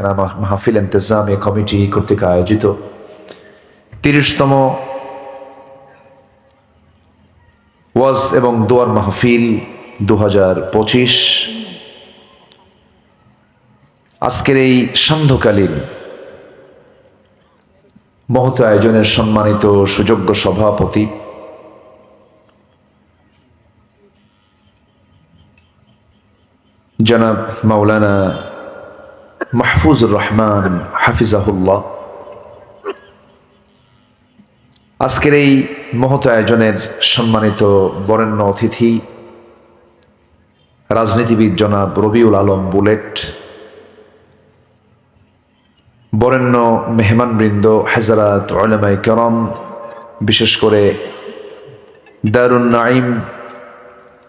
মাহফিল ইন্তেজামিয়া কমিটি কর্তৃক আয়োজিত ৩০তম ওয়াজ এবং দোয়ার মাহফিল ২০২৫ আজকের এই সান্ধ্যকালীন মহৎ আয়োজনের সম্মানিত সুযোগ্য সভাপতি জনাব মাওলানা মাহফুজুর রহমান হাফিজাহুল্লাহ, আজকের এই মহৎ আয়োজনের সম্মানিত বরেণ্য অতিথি রাজনীতিবিদ জনাব রবিউল আলম বুলেট, বরেণ্য মেহমানবৃন্দ, হাজারাত উলামায়ে কেরাম, বিশেষ করে দারুন নাঈম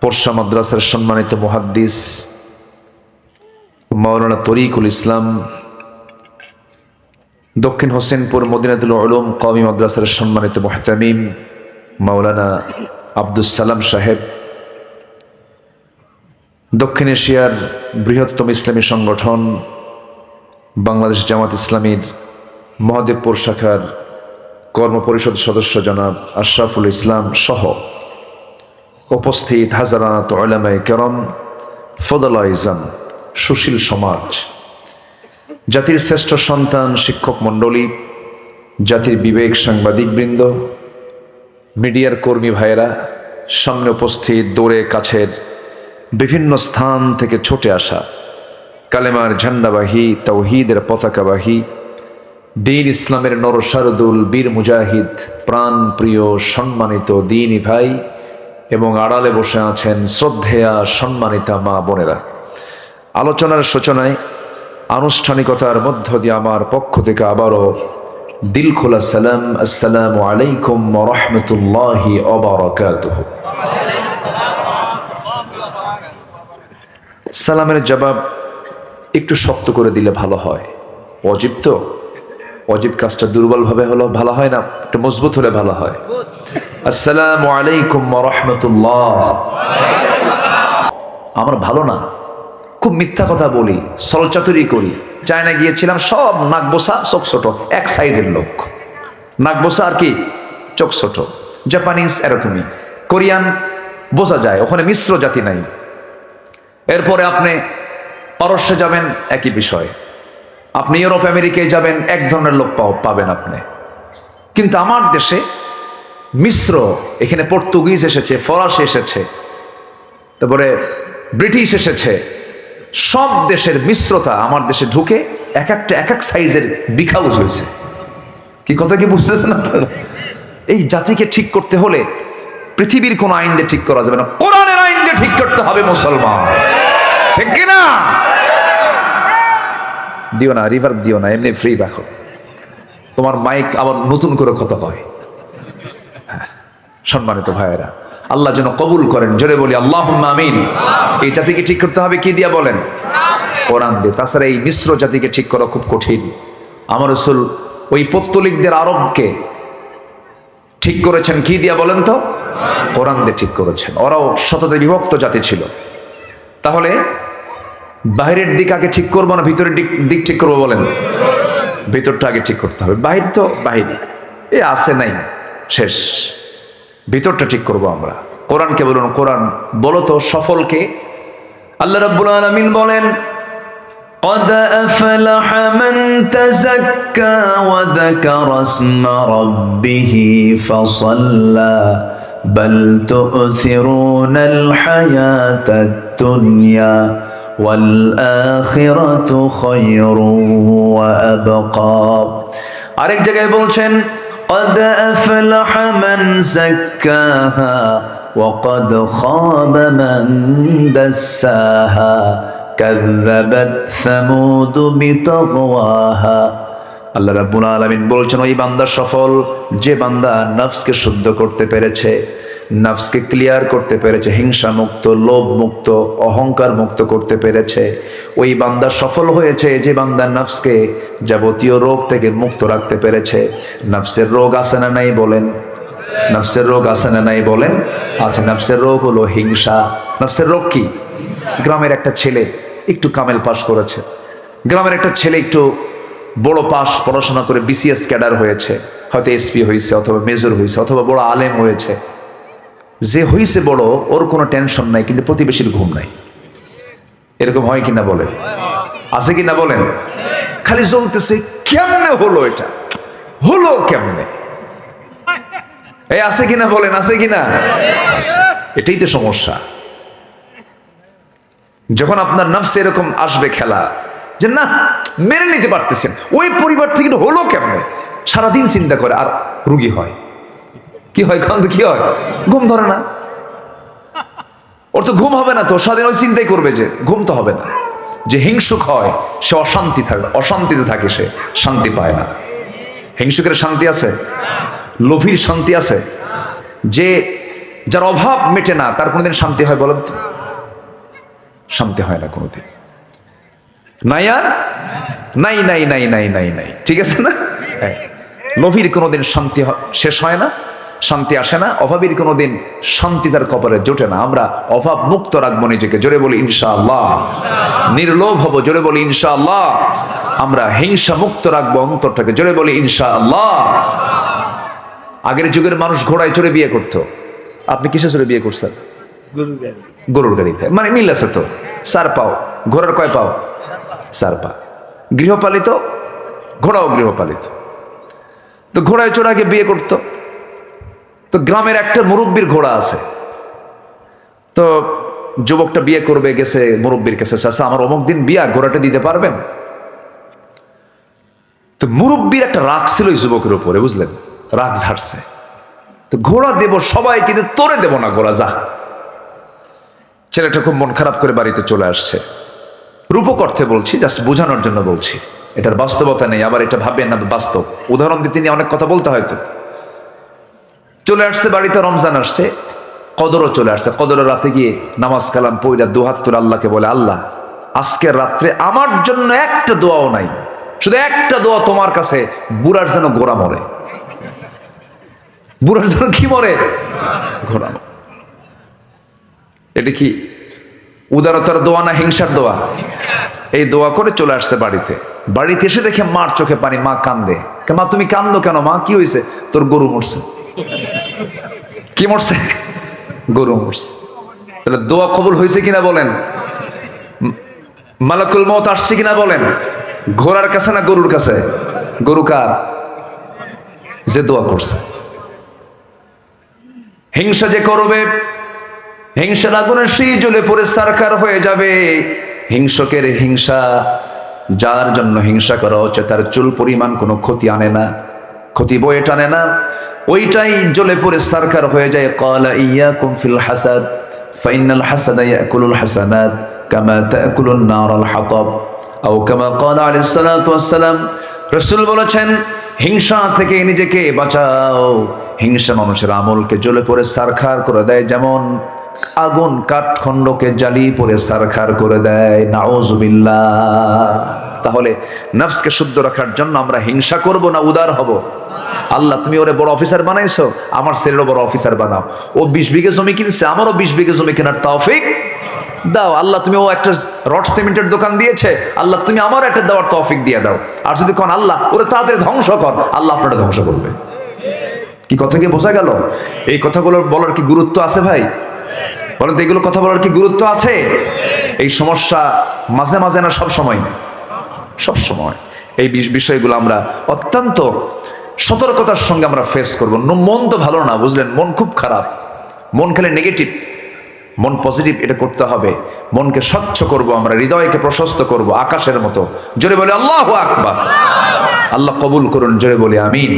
পরশা মাদ্রাসার সম্মানিত মুহাদ্দিস মাওলানা তরিকুল ইসলাম, দক্ষিণ হোসেনপুর মদিনাতুল উলুম কওমি মাদ্রাসার সম্মানিত মুহতামিম মাওলানা আব্দুস সালাম সাহেব, দক্ষিণ এশিয়ার বৃহত্তম ইসলামী সংগঠন বাংলাদেশ জামাত ইসলামীর মহাদেবপুর শাখার কর্মপরিষদ সদস্য জনাব আশরাফুল ইসলাম সহ উপস্থিত হাজারাত উলামায়ে কেরাম, ফদলাইজান, সুশীল সমাজ, জাতির শ্রেষ্ঠ সন্তান শিক্ষক মণ্ডলী, জাতির বিবেক সাংবাদিকবৃন্দ, মিডিয়ার কর্মী ভাইয়েরা, সামনে উপস্থিত দূরে কাছের বিভিন্ন স্থান থেকে ছুটে আসা কালেমার ঝান্ডাবাহী, তাওহীদের পতাকাবাহী, দ্বীন ইসলামের নরসারদুল, বীর মুজাহিদ, প্রাণ প্রিয় সম্মানিত দ্বীনী ভাই এবং আড়ালে বসে আছেন শ্রদ্ধেয়া সম্মানিতা মা বোনেরা, আলোচনার সূচনায় আনুষ্ঠানিকতার মধ্য দিয়ে আমার পক্ষ থেকে আবারও দিল খোলা সালাম, আসসালামু আলাইকুম ওয়া রাহমাতুল্লাহি ওয়া বারাকাতুহু। সালামের জবাব একটু শক্ত করে দিলে ভালো হয়, ওয়াজিব তো, ওয়াজিব কাজটা দুর্বলভাবে হলো ভালো হয় না, একটু মজবুত হলে ভালো হয়। আসসালামু আলাইকুম ওয়া রাহমাতুল্লাহ। আমার ভালো না, খুব মিথ্যা কথা বলি, সলচাতুরি করি। চায়না গিয়েছিলাম, সব নাকবোসা, চোখ ছোট, এক সাইজের লোক, নাকবোসা আর কি চোখ ছোট। জাপানিজ এরকমই, কোরিয়ান বোঝা যায়, ওখানে মিশ্র জাতি নাই। এরপরে আপনি পারস্যে যাবেন, একই বিষয়। আপনি ইউরোপ আমেরিকায় যাবেন, এক ধরনের লোক পাবেন আপনি। কিন্তু আমার দেশে মিশ্র, এখানে পর্তুগিজ এসেছে, ফরাসি এসেছে, তারপরে ব্রিটিশ এসেছে, সব দেশের মিশ্রতা আমার দেশে ঢুকে এক একটা এক এক সাইজের বিখাউজ হয়েছে। কি কথা কি বুঝতেছেন আপনারা? এই জাতিকে ঠিক করতে হলে পৃথিবীর কোন আইন দিয়ে ঠিক করা যাবে না, কোরআনের আইন দিয়ে ঠিক করতে হবে মুসলমান, ঠিক কিনা? দিও না রিভার্ব, দিও না, এমনি ফ্রি রাখো। তোমার মাইক আবার নতুন করে কথা কয়। সম্মানিত ভাইয়েরা, আল্লাহ যেন কবুল করেন, জোরে বলি আল্লাহুম্মা আমিন। এই জাতিকে ঠিক করতে হবে কি দিয়া বলেন? কোরআন দিয়ে। তাছাড়া এই মিশ্র জাতিকে ঠিক করা খুব কঠিন। আমার রাসূল ওই পত্তলিকদের আরবকে ঠিক করেছেন কি দিয়া বলেন তো? কোরআন দিয়ে ঠিক করেছেন। ওরাও শততে বিভক্ত জাতি ছিল। তাহলে বাহিরের দিক আগে ঠিক করবো না ভিতরের দিক ঠিক করবো বলেন? ভিতরটা আগে ঠিক করতে হবে। বাহির তো বাহির, এ আছে নাই শেষ, ভিতরটা ঠিক করব আমরা। কোরআনকে বলুন, কোরআন বলো তো সফলকে? আল্লাহ রাব্বুল আলামিন বলেন, قد أفلح من تزكى وذكر اسم ربه فصلى بل تؤثرون الحياة الدنيا والآخرة خير وأبقى। আরেক জায়গায় বলছেন, قد أفلح من زكاها وقد خاب من دساها كذبت ثمود بطغواها। আল্লাহ রাব্বুল আলামিন বলছেন, ওই বান্দা সফল যে বান্দা নফসকে শুদ্ধ করতে পেরেছে, নফসকে ক্লিয়ার করতে পেরেছে, হিংসা মুক্ত, লোভ মুক্ত, অহংকার মুক্ত করতে পেরেছে। ওই বান্দা সফল হয়েছে যে বান্দা নফসকে যাবতীয় রোগ থেকে মুক্ত রাখতে পেরেছে। নফসের রোগ আছে না নাই বলেন? নফসের রোগ আছে না নাই বলেন? আচ্ছা, নফসের রোগ হলো হিংসা। নফসের রোগ কি? গ্রামের একটা ছেলে একটু কামেল পাস করেছে, গ্রামের একটা ছেলে একটু বড় পাস পড়াশোনা করে বিসিএস ক্যাডার হয়েছে, হয়তো এসপি হয়েছে অথবা মেজর হয়েছে অথবা বড় আলেম হয়েছে। যে হয়েছে বড়, ওর কোনো টেনশন নাই, কিন্তু প্রতিবেশীর ঘুম নাই। এরকম হয় কিনা বলেন? আছে কিনা বলেন? খালি জ্বলতেছে, কেমনে হলো এটা, হলো কেমনে? এই আছে কিনা বলেন? আছে কিনা? এটাই তো সমস্যা। যখন আপনার নফসে এরকম আসবে খেলা, যে না মেনে নিতে পারতেছেন, ওই পরিবার থেকে হলো কেমনে, সারাদিন চিন্তা করে আর রুগী হয়। কি হয়? কি হয়? ঘুম ধরে না। ওর তো ঘুম হবে না, তো সারাদিন ওই চিন্তাই করবে যে ঘুম তো হবে না। যে হিংসুক হয় সে অশান্তিতে থাকে, সে শান্তি পায় না। হিংসুকের শান্তি আছে? লোভীর শান্তি আছে? যে যার অভাব মেটে না তার কোনোদিন শান্তি হয় বলেন তো? শান্তি হয় না কোনোদিন। নাই আর নাই নাই নাই নাই নাই নাই, ঠিক আছে না? লোভীর কোনোদিন শান্তি শেষ হয় না, শান্তি আসে না। অভাবীর কোনোদিন শান্তি তার কপালে জোটে না। আমরা অভাব মুক্ত রাখবো নিজেকে, জোরে বলি ইনশাআল্লাহ। নির্লোভ হবো, জোরে বলি ইনশাআল্লাহ। আমরা হিংসা মুক্ত রাখবো অন্তরটাকে, জোরে বলি ইনশাআল্লাহ। আগের যুগের মানুষ ঘোড়ায় চড়ে বিয়ে করতো, আপনি কিসে চড়ে বিয়ে করছেন? গরুর গাড়িতে। মানে মিল আছে তো, 4 পাও। ঘোড়ার কয় পাও? 4 পা। গৃহপালিত ঘোড়াও গৃহপালিত। তো ঘোড়ায় চড়ে আগে বিয়ে করতো। তো গ্রামের একটা মুরব্বীর ঘোড়া আছে। তো যুবকটা বিয়ে করবে, গেছে মুরব্বীর কাছে, চাচা আমার অমুক দিন বিয়া, ঘোড়াটা দিতে পারবেন? তো মুরব্বীর একটা রাগ ছিল ওই যুবকের উপরে, বুঝলেন? রাগ ঝাড়ছে। তো ঘোড়া দেব সবাই, কিন্তু তোরে দেব না ঘোড়া, যা। ছেলেটা খুব মন খারাপ করে বাড়িতে চলে আসছে। রূপক অর্থে বলছি, জাস্ট বোঝানোর জন্য বলছি, এটার বাস্তবতা নেই, আবার এটা ভাববেন না বাস্তব। উদাহরণ দিতে নিয়ে অনেক কথা বলতে হয়তো। চলে আসছে বাড়িতে, রমজান আসছে, কদরও চলে আসছে। কদরের রাতে গিয়ে নামাজ কালাম পইরা দুহাত তুলে আল্লাহকে বলে, আল্লাহ আজকের রাত্রে আমার জন্য একটা দোয়াও নাই, শুধু একটা দোয়া তোমার কাছে, বুড়ার যেন ঘোড়া মরে। বুড়ার যেন কি মরে? ঘোড়া। এটা কি উদারতার দোয়া না হিংসার দোয়া? এই দোয়া করে চলে আসছে বাড়িতে। বাড়িতে এসে দেখে মার চোখে পানি, মা কান্দে। মা তুমি কান্দো কেন? মা কি হয়েছে? তোর গরু মরছে। কি মরছে? গরু মরছে। তাহলে দোয়া কবুল হয়েছে কিনা বলেন? মালাকুল মউত আসছে কিনা বলেন? ঘোড়ার কাছে না গরুর কাছে? গরু কার? যে দোয়া করছে। হিংসা যে করবে, হিংসার আগুনে সেই জ্বলে পড়ে সারখার হয়ে যাবে। হিংসকের হিংসা, যার জন্য হিংসা করা হচ্ছে তার চুল পরিমাণ কোনো ক্ষতি আনে না, ক্ষতি বয়ে টানে না, ওইটাই জ্বলে পড়ে সারখার হয়ে যায়। ক্বালা ইয়াকুম ফিল হাসাদ ফাইনাল হাসাদা ইয়াকুলুল হাসানাত কামা তাকুলুন নারুল হাতাব, আও কামা ক্বালা আলাইহিস সালাতু ওয়াস সালাম। রাসূল বলেছেন, হিংসা থেকে নিজেকে বাঁচাও। হিংসা মানুষের আমলকে জ্বলে পড়ে সারখার করে দেয়, যেমন আগুন কাঠখণ্ডকে জ্বালিয়ে পড়ে সারখার করে দেয়। নাউযুবিল্লাহ। তাহলে নফসকে শুদ্ধ রাখার জন্য আমরা হিংসা করব না উদার হব? আল্লাহ তুমি ওরে বড় অফিসার বানাইছো, আমার ছেলেরও বড় অফিসার বানাও। ও 20 বিঘা জমি কিনছে, আমারও 20 বিঘা জমি কেনার তৌফিক দাও। আল্লাহ তুমি ও একটা রড সিমেন্টের দোকান দিয়েছে, আল্লাহ তুমি আমার একটা দেওয়ার তৌফিক দিয়ে দাও। আর যদি কোন আল্লাহ ওরে তাদের ধ্বংস কর, আল্লাহ আপনারা ধ্বংস করবে। কি কথা কি বোঝা গেল? এই কথাগুলো বলার কি গুরুত্ব আছে ভাই? বলেন তো, এগুলো কথা বলার কি গুরুত্ব আছে? এই সমস্যা মাঝে মাঝে না, সব সময়? সব সময় এই বিষয়গুলো আমরা অত্যন্ত সতর্কতার সঙ্গে আমরা ফেস করব। মন তো ভালো না, বুঝলেন? মন খুব খারাপ, মন খেলে নেগেটিভ। মন পজিটিভ এটা করতে হবে। মনকে স্বচ্ছ করব আমরা, হৃদয়কে প্রশস্ত করব আকাশের মতো। জোরে বলে আল্লাহু আকবার। আল্লাহ কবুল করুন, জোরে বলে আমিন।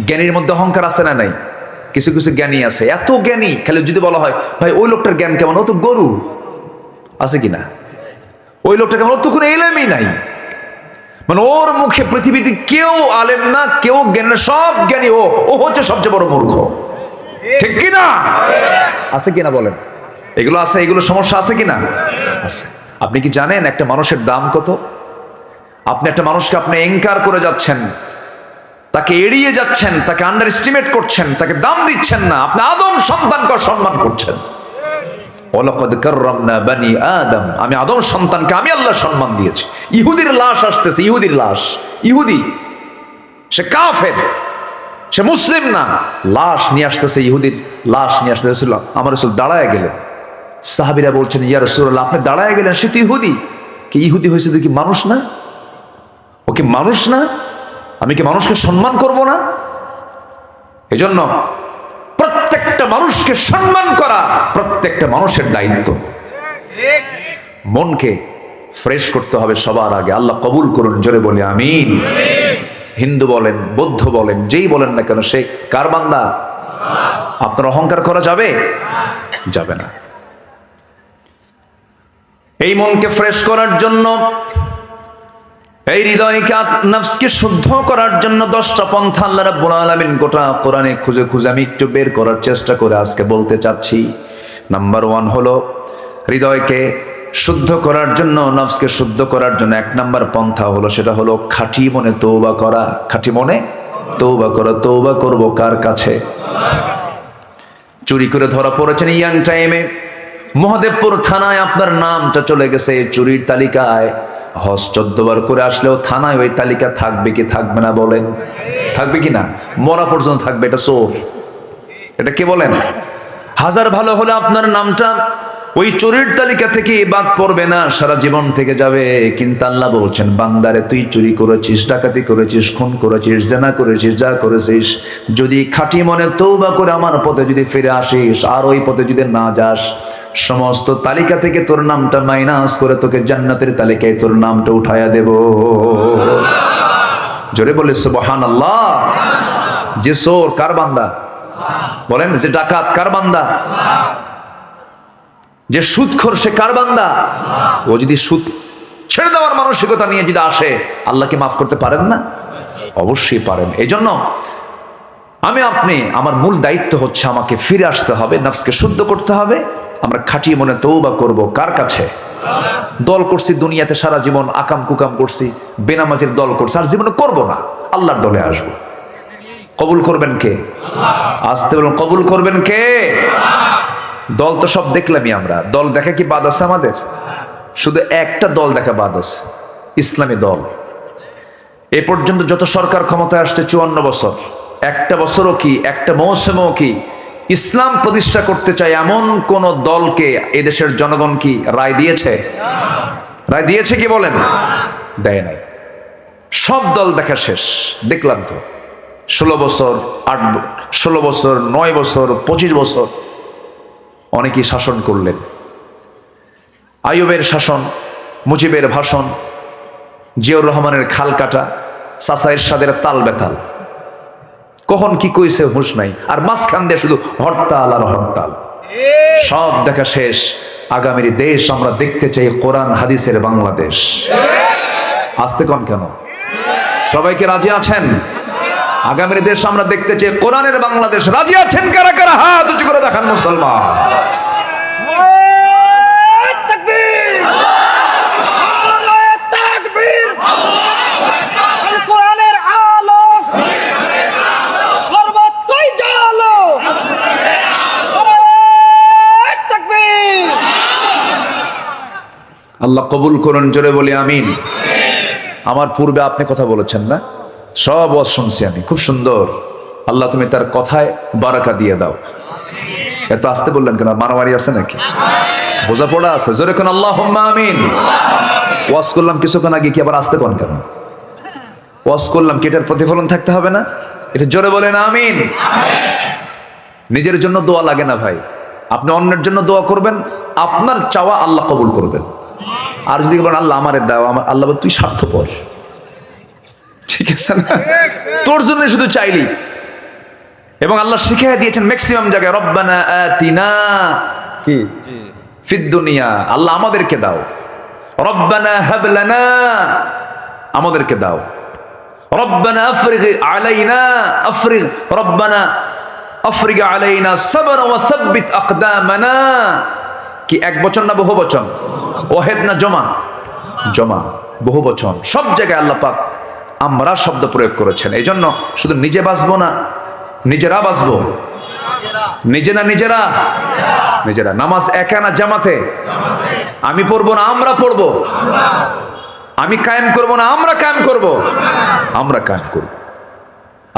জ্ঞানীর মধ্যে অহংকার আছে না নাই? কিছু কিছু জ্ঞানী আছে, এত জ্ঞানী, খালি যদি বলা হয় ভাই ওই লোকটার জ্ঞান কেমন, ও তো গরু। আছে কিনা? ওই লোকটা কেমন, ও তো কোনো এলেমই নাই। মানে ওর মুখে পৃথিবীতে কেউ আলেম না, কেউ জ্ঞান না, সব জ্ঞানী ও, ও হচ্ছে সবচেয়ে বড় মূর্খ। ঠিক কিনা? আছে কিনা বলেন? এগুলো আছে, এগুলো সমস্যা আছে কিনা? আছে। আপনি কি জানেন একটা মানুষের দাম কত? আপনি একটা মানুষকে আপনি এনকার করে যাচ্ছেন, তাকে এড়িয়ে যাচ্ছেন, তাকে আন্ডার এস্টিমেট করছেন, তাকে দাম দিচ্ছেন না। আপনি আদম সন্তানকে সম্মান করছেন। ওয়ালাকাদ কাররামনা বানি আদম, আমি আদম সন্তানকে আমি আল্লাহ সম্মান দিয়েছি। ইহুদির লাশ আসতেছে, ইহুদির লাশ, ইহুদি, সে কাফের, সে মুসলিম না, লাশ নিয়ে আসতেছে, ইহুদির লাশ নিয়ে আসতেছিল। আমার রাসূল দাঁড়ায় গেলেন। সাহাবীরা বলছেন, ইয়া রাসূলুল্লাহ, আপনি দাঁড়ায় গেলেন, সে তো ইহুদি। কি ইহুদি হয়েছে দেখি মানুষ না? ও কি মানুষ না? আমি কি মানুষকে সম্মান করব না? এজন্য প্রত্যেকটা মানুষকে সম্মান করা প্রত্যেকটা মানুষের দায়িত্ব। মনকে ফ্রেশ করতে হবে সবার আগে। আল্লাহ কবুল করুন, জোরে বলি আমিন। হিন্দু বলেন, বৌদ্ধ বলেন, যেই বলেন না কেন, সে কার বান্দা? আপনার অহংকার করা যাবে? যাবে না। এই মনকে ফ্রেশ করার জন্য, এই হৃদয়কে নফসকে শুদ্ধ করার জন্য 10টা পন্থা আল্লাহ রাব্বুল আলামিন গোটা কোরআনে খুঁজে খুঁজে আমি একটু বের করার চেষ্টা করে আজকে বলতে চাচ্ছি। নাম্বার 1 হলো হৃদয়কে শুদ্ধ করার জন্য, নফসকে শুদ্ধ করার জন্য 1 নাম্বার পন্থা হলো, সেটা হলো খাঁটি মনে তওবা করা। খাঁটি মনে তওবা করা। তওবা করব কার কাছে? চুরি করে ধরা পড়েছেন ইয়াং টাইমে, মহাদেবপুর থানায় আপনার নামটা চলে গেছে চুরির তালিকায়। হজ 14 বার করে আসলেও থানায় ওই তালিকা থাকবে কি থাকবে না বলেন? থাকবে কি না? মরা পর্যন্ত থাকবে। এটা চোর, এটা কে বলেন? হাজার ভালো হলে আপনার নামটা ওই চুরির তালিকা থেকে বাদ পড়বে না, সারা জীবন থেকে যাবে। কিন্তু আল্লাহ বলছেন, বান্দারে তুই চুরি করেছিস, ডাকাতি করেছিস, খুন করেছিস, জেনা করেছিস, যা করেছিস, যদি খাঁটি মনে তওবা করে আমার পথে যদি ফিরে আসিস, আর ওই পথে যদি না যাস, সমস্ত তালিকা থেকে তোর নামটা মাইনাস করে তোকে জান্নাতের তালিকায় তোর নামটা উঠায়া দেব। জোরে বলে সুবহানাল্লাহ। যে চোর কার বান্দা বলেন? যে ডাকাত কার বান্দা? যে সুদখোর সে কার বান্দা? ও যদি সুদ ছেড়ে দেওয়ার মানসিকতা নিয়ে যদি আসে, আল্লাহকে মাফ করতে পারেন না? অবশ্যই পারেন। এই জন্য আমি আপনি, আমার মূল দায়িত্ব হচ্ছে আমাকে ফিরে আসতে হবে, নফসকে শুদ্ধ করতে হবে। আমরা খাঁটিয়ে মনে তওবা করব কার কাছে? দল করছি দুনিয়াতে সারা জীবন, আকাম কুকাম করছি, বেনামাজির দল করছি, আর জীবনে করব না, আল্লাহর দলে আসব। কবুল করবেন কে? আসতে বলুন, কবুল করবেন কে? দল তো সব দেখলামই আমরা। দল দেখা কি বাদ আছে আমাদের? শুধু একটা দল দেখা বাদ আছে, ইসলামী দল। এ পর্যন্ত যত সরকার ক্ষমতায় আসছে 54 বছর, একটা বছরও কি, একটা মৌসুমও কি ইসলাম প্রতিষ্ঠা করতে চায় এমন কোন দলকে এদেশের জনগণ কি রায় দিয়েছে? রায় দিয়েছে কি বলেন? দেয় নাই। সব দল দেখা শেষ। দেখলাম তো 16 বছর, 16 বছর, 9 বছর, 25 বছর অনেকেই শাসন করলেন। আইয়ুবের শাসন, মুজিবের ভাষণ, জিয়াউর রহমানের খাল কাটা, চাচা এরশাদের তাল বেতাল, কখন কি কইছে হুঁশ নাই, আর মাঝখান দিয়ে শুধু হরতাল আর হরতাল। সব দেখা শেষ। আগামীর দেশ আমরা দেখতে চাই কোরআন হাদিসের বাংলাদেশ। আসতে কোন কেন? সবাইকে রাজি আছেন? আগামীর দেশ আমরা দেখতে চাই কোরআনের বাংলাদেশ। রাজি আছেন কারা কারা? হাত উঁচু করে দেখান মুসলমান। আল্লাহ কবুল করুন, জোরে বলি আমিন। আমার পূর্বে আপনি কথা বলেছেন না, সব ওয়াজ শুনছি আমি, খুব সুন্দর। আল্লাহ তুমি তার কথায় বারাকা দিয়ে দাও। এত আসতে বললেন কেন? মারামারি আছে নাকি? বোঝাপড়া আছে? জোরে কোন আল্লাহুম্মা আমিন। ওয়াজ করলাম কিছুক্ষণ আগে, কি আবার আসতে কোন কেন? ওয়াজ করলাম কি এটার প্রতিফলন থাকতে হবে না? এটা জোরে বলেন আমিন। নিজের জন্য দোয়া লাগে না ভাই, আপনি অন্যের জন্য দোয়া করবেন, আপনার চাওয়া আল্লাহ কবুল করবেন। আর যদি বলেন আল্লাহ আমারে দাও, আমার আল্লাহ তুই স্বার্থপর, ঠিক আছে না? তোর জন্য শুধু চাইলি। এবং আল্লাহ শিখিয়ে দিয়েছেন ম্যাক্সিমাম জায়গায়, রব্বানা আতিনা কি ফিদ দুনিয়া, আল্লাহ আমাদেরকে দাও। রব্বানা হাব লানা, আমাদেরকে দাও। রব্বানা আফরিগ আলাইনা, আফরিগ, রব্বানা আফরিগ আলাইনা সাবরা ওয়া সাব্বিত আকদামানা। কি এক বচন না বহু বচন? ওয়াহিদ না জমা? জমা, বহু বচন। সব জায়গায় আল্লাহ পাক আমরা শব্দ প্রয়োগ করেছেন। এই জন্য শুধু নিজে বাঁচবো না, নিজেরা বাঁচবো। নিজে না নিজেরা, নিজেরা। নামাজ একা না জামাতে? আমি পড়বো না আমরা পড়বো? আমি কায়েম করব না আমরা কায়েম করব? আমরা কায়েম করব।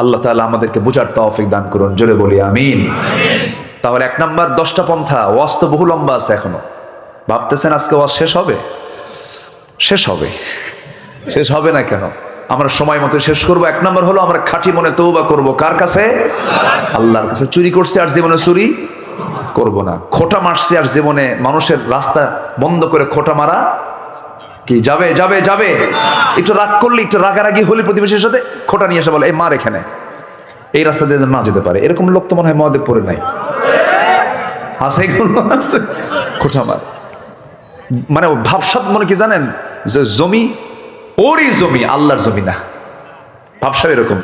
আল্লাহ তাআলা আমাদেরকে বুঝার তৌফিক দান করুন, জোরে বলি আমিন। তাহলে 1 নাম্বার 10টা পন্থা। ওয়াজ তো বহু লম্বা আছে এখনো। ভাবতেছেন আজকে ওয়াজ শেষ হবে? শেষ হবে। শেষ হবে না কেন? আমরা সময় মতো শেষ করব। 1 নাম্বার হলো আমরা খাঁটি মনে তওবা করব। কার কাছে? আল্লাহর কাছে। চুরি করছে আর জীবনে চুরি করব না। খোঁটা মারছে আর জীবনে মানুষের রাস্তা বন্ধ করে খোঁটা মারা কি যাবে? যাবে যাবে। একটু রাগ করলে, একটু রাগারাগি হলে প্রতিবেশীর সাথে খোঁটা নিয়ে এসে বলে এই মার এখানে, এই রাস্তা দিয়ে না যেতে পারে। এরকম লোক তো মনে হয় মহাদেব পড়ে নাই, আছে এগুলো আছে। খোঁটা মার মানে ভাবসাব মনে কি জানেন, যে জমি ওরই জমি, আল্লাহর জমি না। ভাবসাব এরকম।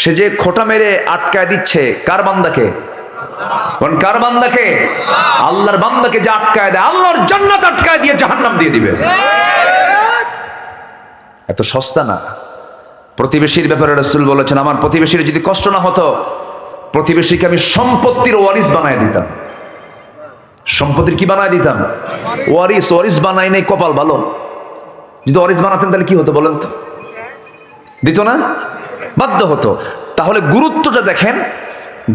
সে যে খোঁটা মেরে আটকায় দিচ্ছে কার বান্দাকে? কার বান্দাকে? আল্লাহর বান্দাকে যে আটকায় দেয়, আল্লাহর জান্নাত আটকায় দিয়ে জাহান্নাম দিয়ে দিবে। এত সস্তা না। প্রতিবেশীর ব্যাপারে রাসূল বলেছেন, আমার প্রতিবেশীর যদি কষ্ট না হতো, প্রতিবেশীকে আমি সম্পত্তির ওয়ারিস বানায় দিতাম। সম্পত্তির কি বানায় দিতাম? ওয়ারিস। ওয়ারিস বানাই নাই, কপাল ভালো। যদি ওয়ারিস বানাতেন তাহলে কি হতো বলেন তো? দিত না? বাধ্য হতো। তাহলে গুরুত্বটা দেখেন,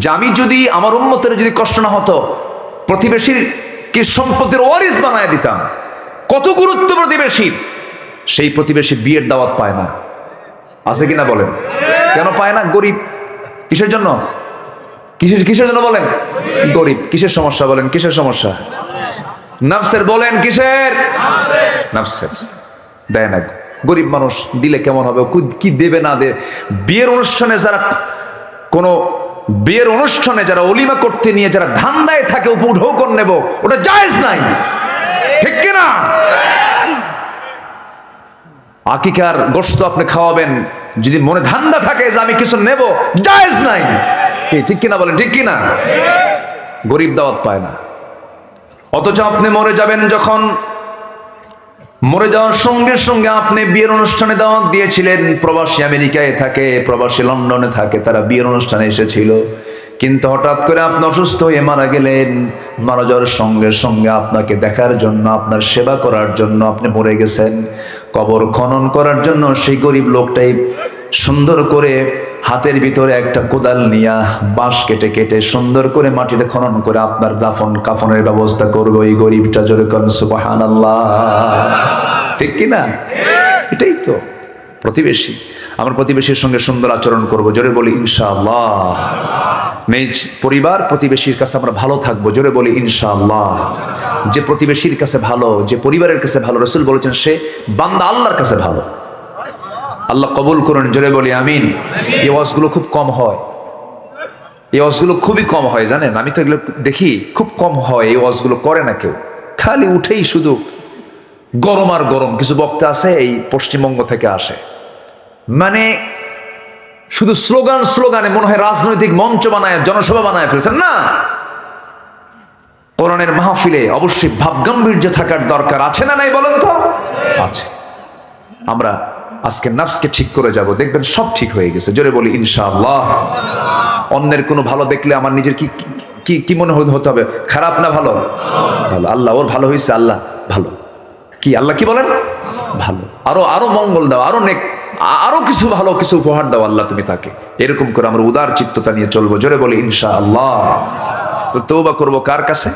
যে আমি যদি আমার উম্মতের যদি কষ্ট না হতো, প্রতিবেশীর কি সম্পত্তির ওয়ারিস বানায় দিতাম। কত গুরুত্ব প্রতিবেশীর। সেই প্রতিবেশী বিয়ের দাওয়াত পায় না, আছে কিনা বলেন? কেন পায় না? গরিব। কিসের জন্য? কিসের জন্য বলেন? গরিব। কিসের সমস্যা বলেন? কিসের সমস্যা? নাফসের। বলেন কিসের? নাফসের। দেয় না। গরিব মানুষ দিলে কেমন হবে? কি দেবে না দে। বিয়ের অনুষ্ঠানে যারা বিয়ের অনুষ্ঠানে যারা অলিমা করতে নিয়ে যারা ধান্দায় থাকে, উপঢৌকন নেব, ওটা জায়েজ নাই, ঠিক কিনা? আকিকার গোশত আপনি খাওয়াবেন, যদি মনে ধান্দা থাকে যে আমি কিছু নেব, জায়েজ নাই, ঠিক কিনা বলেন? ঠিক কিনা? গরিব দাওয়াত পায় না। অথচ আপনি মরে যাবেন, যখন মরে যাওয়ার সঙ্গে সঙ্গে আপনি বিয়ের অনুষ্ঠানে দাওয়াত দিয়েছিলেন। প্রবাসী আমেরিকায় থাকে, প্রবাসী লন্ডনে থাকে, তারা বিয়ের অনুষ্ঠানে এসেছিল, কিন্তু হঠাৎ করে আপনি অসুস্থ হয়ে মারা গেলেন। মারা যাওয়ার সঙ্গে সঙ্গে আপনাকে দেখার জন্য, আপনার সেবা করার জন্য আপনি মরে গেছেন। কবর খনন করার জন্য সেই গরিব লোকটাই সুন্দর করে হাতের ভিতরে একটা কোদাল নিয়া বাঁশ কেটে কেটে সুন্দর করে মাটিতে খনন করে আপনার দাফন কাফনের ব্যবস্থা করবে ওই গরিবটা। জোরে করেন সুবহানাল্লাহ, ঠিক কিনা? এটাই তো প্রতিবেশী। আমার প্রতিবেশীর সঙ্গে সুন্দর আচরণ করব, জোরে বলি ইনশাআল্লাহ। নিজ পরিবার প্রতিবেশীর কাছে আমরা ভালো থাকবো, জোরে বলি ইনশাআল্লাহ। যে প্রতিবেশীর কাছে ভালো, যে পরিবারের কাছে ভালো, রাসূল বলেছেন সে বান্দা আল্লাহর কাছে ভালো। আল্লাহ কবুল করুন, জোরে বলি আমিন। এই ওয়াজগুলো খুব কম হয়, এই ওয়াজগুলো খুবই কম হয় জানেন। আমি তো এগুলো দেখি খুব কম হয়, এই ওয়াজগুলো করে না কেউ। খালি উঠেই শুধু গরম আর গরম। কিছু বক্তা আছে এই পশ্চিমবঙ্গ থেকে আসে, মানে শুধু স্লোগানে মনে হয় রাজনৈতিক মঞ্চ বানায়, জনসভা বানায় ফেলছেন। না, কোরআনের মাহফিলে অবশ্যই ভাবগাম্ভীর্য থাকার দরকার আছে না নাই বলেন তো? আছে। আমরা আজকে নাফসকে ঠিক করে যাব, দেখবেন সব ঠিক হয়ে গেছে, জোরে বলি ইনশাআল্লাহ। অন্যের কোনো ভালো দেখলে আমার নিজের কি মনে হতে হবে? খারাপ না ভালো? ভালো। আল্লাহ ওর ভালো হয়েছে, আল্লাহ ভালো। কি আল্লাহ কি বলেন? ভালো। আরো মঙ্গল দাও, আরো কিছু ভালো কিছু উপহার দাও আল্লাহ তুমি তাকে। এরকম করে আমরা উদার চিত্ততা নিয়ে চলবো, জোরে বলি ইনশাআল্লাহ। তো তওবা করবো কার কাছে?